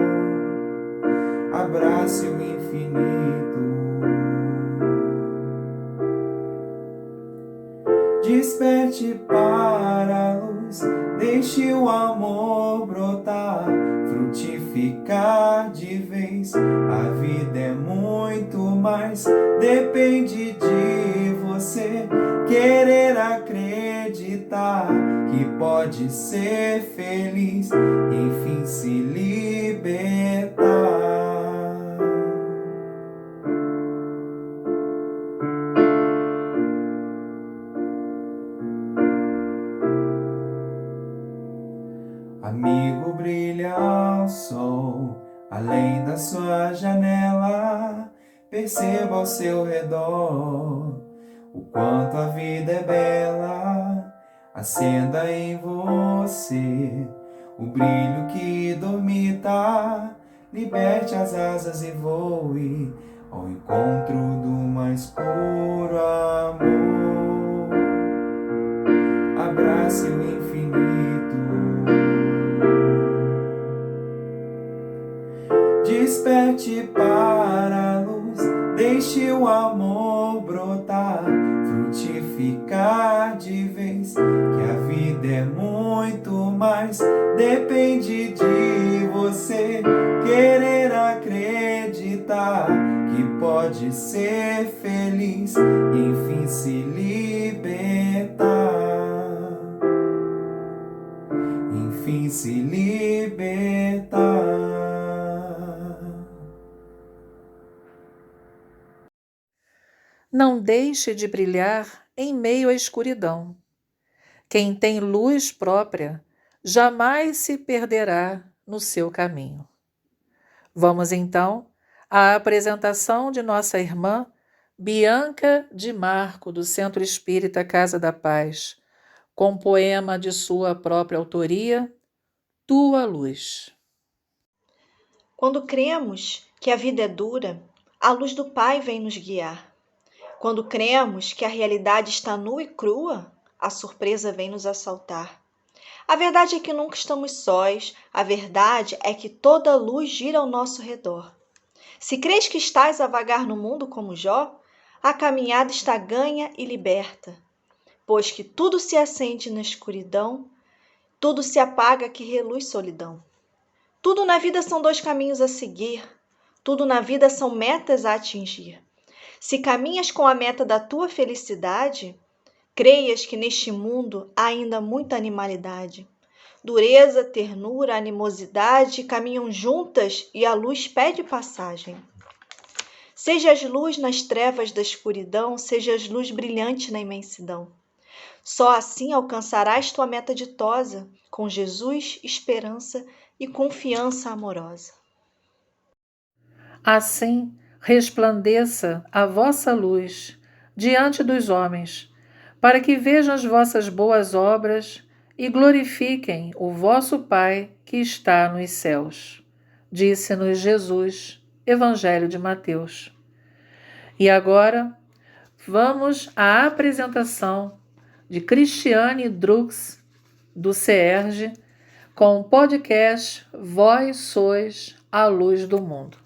Abrace o infinito, desperte para a luz, deixe o amor brotar, frutificar de vez. A vida é muito mais, depende de você querer acreditar que pode ser feliz, enfim se libertar. Amigo, brilha ao sol, além da sua janela, perceba ao seu redor o quanto a vida é bela. Acenda em você o brilho que dormita, liberte as asas e voe ao encontro do mais puro amor. Abrace o infinito, desperte para a luz, deixe o amor brotar, frutificar de vez. Que a vida é muito mais, depende de você querer acreditar que pode ser feliz, enfim se libertar. Enfim se libertar. Não deixe de brilhar em meio à escuridão. Quem tem luz própria jamais se perderá no seu caminho. Vamos então à apresentação de nossa irmã Bianca de Marco, do Centro Espírita Casa da Paz, com poema de sua própria autoria, Tua Luz. Quando cremos que a vida é dura, a luz do Pai vem nos guiar. Quando cremos que a realidade está nua e crua, a surpresa vem nos assaltar. A verdade é que nunca estamos sós, a verdade é que toda luz gira ao nosso redor. Se crês que estás a vagar no mundo como Jó, a caminhada está ganha e liberta, pois que tudo se acende na escuridão, tudo se apaga que reluz solidão. Tudo na vida são dois caminhos a seguir, tudo na vida são metas a atingir. Se caminhas com a meta da tua felicidade, creias que neste mundo há ainda muita animalidade. Dureza, ternura, animosidade caminham juntas e a luz pede passagem. Sejas luz nas trevas da escuridão, sejas luz brilhante na imensidão. Só assim alcançarás tua meta ditosa, com Jesus, esperança e confiança amorosa. Assim, resplandeça a vossa luz diante dos homens, para que vejam as vossas boas obras e glorifiquem o vosso Pai que está nos céus. Disse-nos Jesus, Evangelho de Mateus. E agora, vamos à apresentação de Cristiane Drux, do CERJ, com o podcast Vós Sois a Luz do Mundo.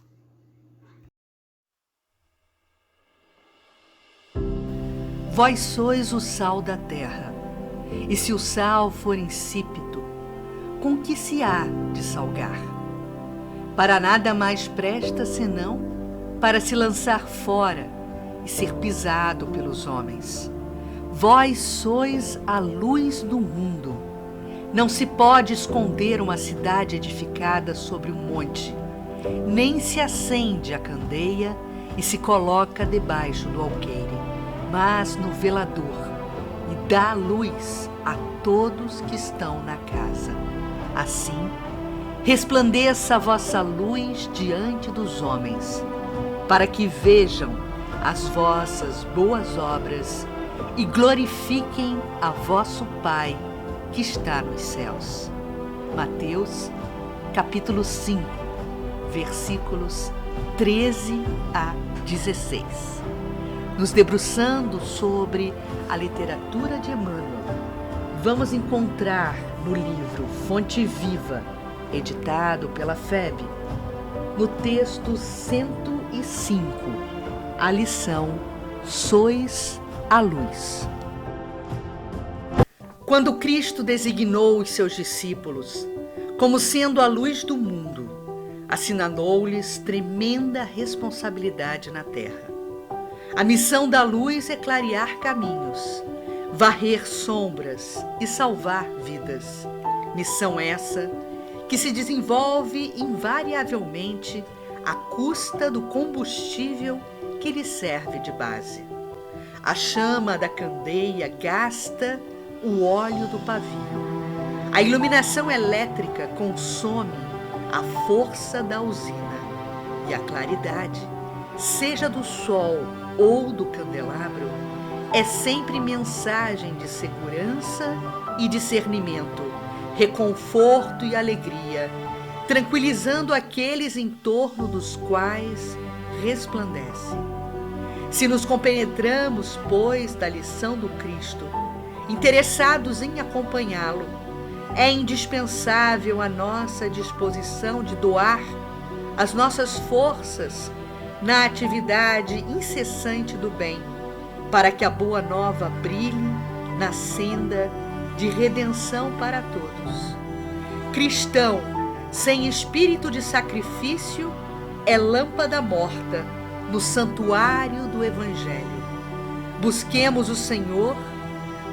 Vós sois o sal da terra, e se o sal for insípido, com que se há de salgar? Para nada mais presta senão para se lançar fora e ser pisado pelos homens. Vós sois a luz do mundo. Não se pode esconder uma cidade edificada sobre um monte, nem se acende a candeia e se coloca debaixo do alqueire, mas no velador, e dá luz a todos que estão na casa. Assim, resplandeça a vossa luz diante dos homens, para que vejam as vossas boas obras e glorifiquem a vosso Pai que está nos céus. Mateus, capítulo 5, versículos 13 a 16. Nos debruçando sobre a literatura de Emmanuel, vamos encontrar no livro Fonte Viva, editado pela FEB, no texto 105, a lição Sois a Luz. Quando Cristo designou os seus discípulos como sendo a luz do mundo, assinalou-lhes tremenda responsabilidade na terra. A missão da luz é clarear caminhos, varrer sombras e salvar vidas. Missão essa que se desenvolve invariavelmente à custa do combustível que lhe serve de base. A chama da candeia gasta o óleo do pavio. A iluminação elétrica consome a força da usina. E a claridade, seja do sol ou do candelabro, é sempre mensagem de segurança e discernimento, reconforto e alegria, tranquilizando aqueles em torno dos quais resplandece. Se nos compenetramos, pois, da lição do Cristo, interessados em acompanhá-lo, é indispensável a nossa disposição de doar as nossas forças na atividade incessante do bem, para que a boa nova brilhe na senda de redenção para todos. Cristão sem espírito de sacrifício é lâmpada morta no santuário do Evangelho. Busquemos o Senhor,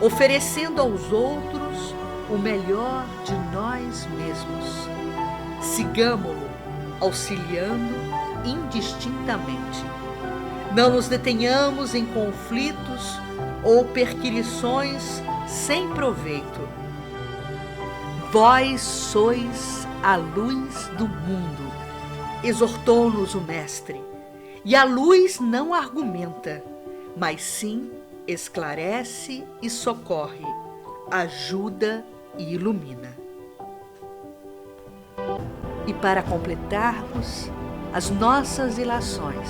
oferecendo aos outros o melhor de nós mesmos. Sigamo-lo, auxiliando indistintamente. Não nos detenhamos em conflitos ou perquisições sem proveito. Vós sois a luz do mundo, exortou-nos o Mestre. E a luz não argumenta, mas sim esclarece e socorre, ajuda e ilumina. E para completarmos as nossas ilações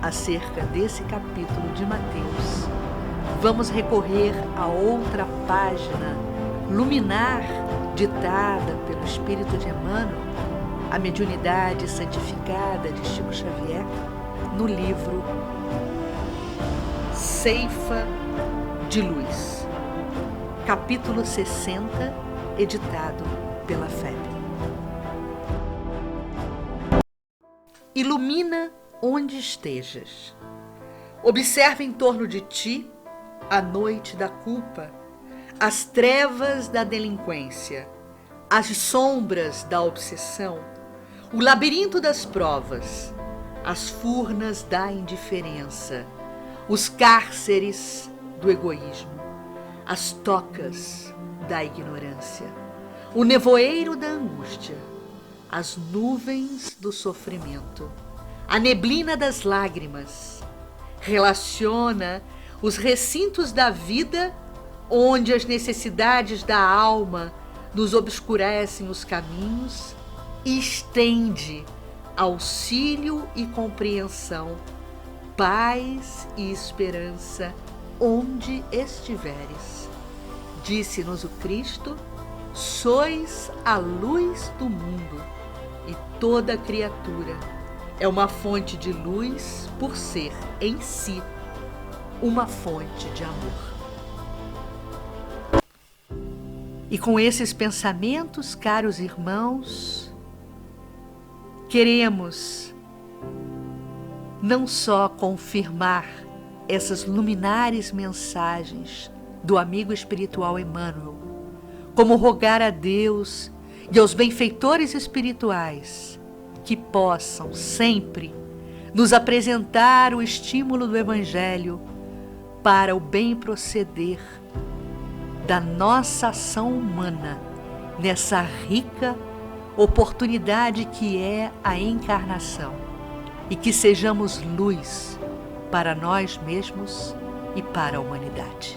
acerca desse capítulo de Mateus, vamos recorrer a outra página luminar ditada pelo Espírito de Emmanuel, a mediunidade santificada de Chico Xavier, no livro Ceifa de Luz, capítulo 60, editado pela FEB. Ilumina onde estejas. Observa em torno de ti a noite da culpa, as trevas da delinquência, as sombras da obsessão, o labirinto das provas, as furnas da indiferença, os cárceres do egoísmo, as tocas da ignorância, o nevoeiro da angústia, as nuvens do sofrimento, a neblina das lágrimas. Relaciona os recintos da vida onde as necessidades da alma nos obscurecem os caminhos e estende auxílio e compreensão, paz e esperança onde estiveres. Disse-nos o Cristo: sois a luz do mundo, e toda criatura é uma fonte de luz por ser em si uma fonte de amor. E com esses pensamentos, caros irmãos, queremos não só confirmar essas luminares mensagens do amigo espiritual Emmanuel, como rogar a Deus e aos benfeitores espirituais que possam sempre nos apresentar o estímulo do Evangelho para o bem proceder da nossa ação humana nessa rica oportunidade que é a encarnação, e que sejamos luz para nós mesmos e para a humanidade.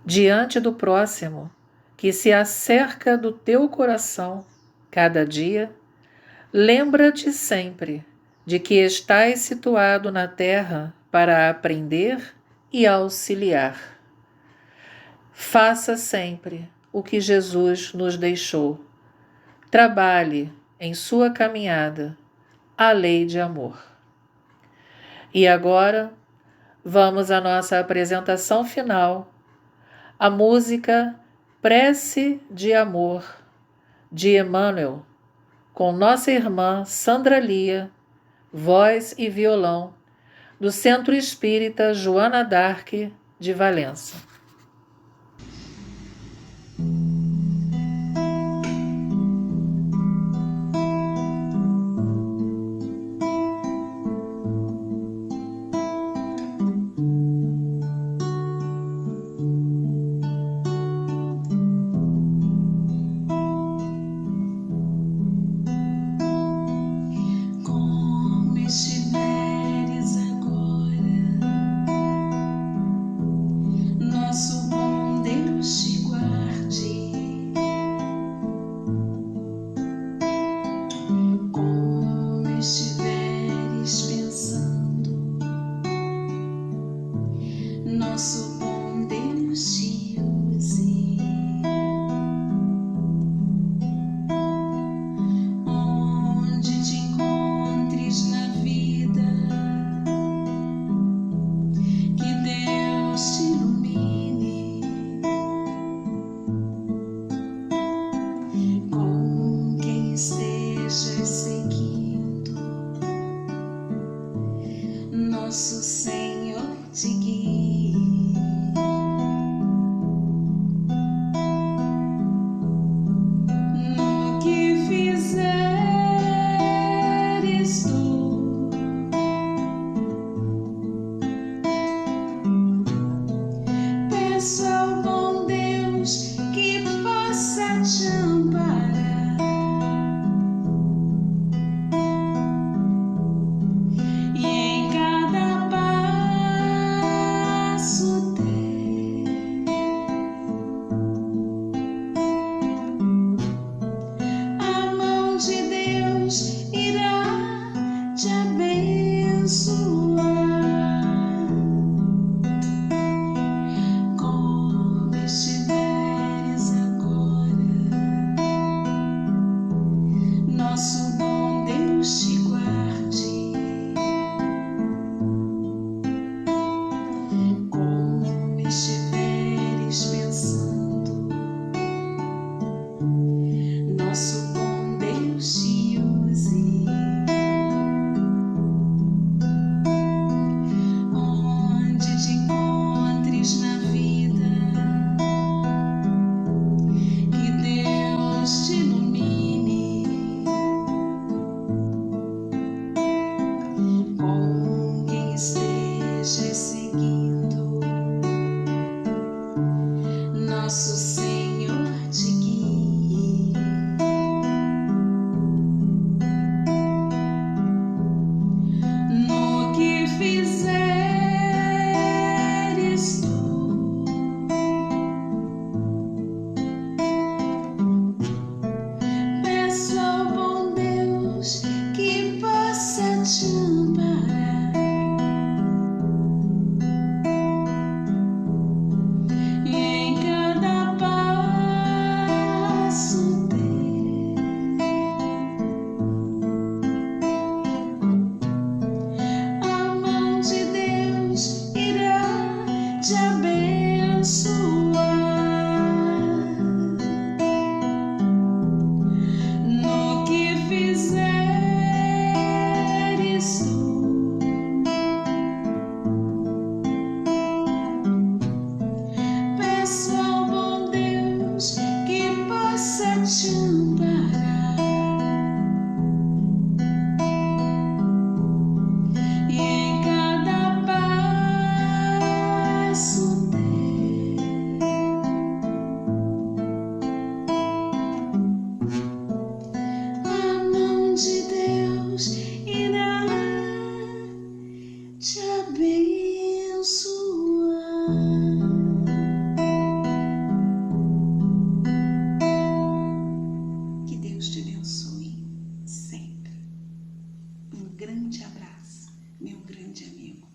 Diante do próximo, que se acerca do teu coração cada dia, lembra-te sempre de que estás situado na terra para aprender e auxiliar. Faça sempre o que Jesus nos deixou. Trabalhe em sua caminhada a lei de amor. E agora, vamos à nossa apresentação final, a música Prece de Amor, de Emmanuel, com nossa irmã Sandra Lia, voz e violão, do Centro Espírita Joana d'Arc de Valença. Nosso bom Deus te guarde. nosso Senhor te guie. No que fizeres tu, peço ao bom Deus que possa te amparar e em cada passo teu. A mão de Deus irá te abençoar. No que fizeres tu, peço ao bom Deus que possa te amparar e em cada passo teu. A mão de Deus irá te abençoar. Que Deus te abençoe sempre. Um grande abraço, meu grande amigo.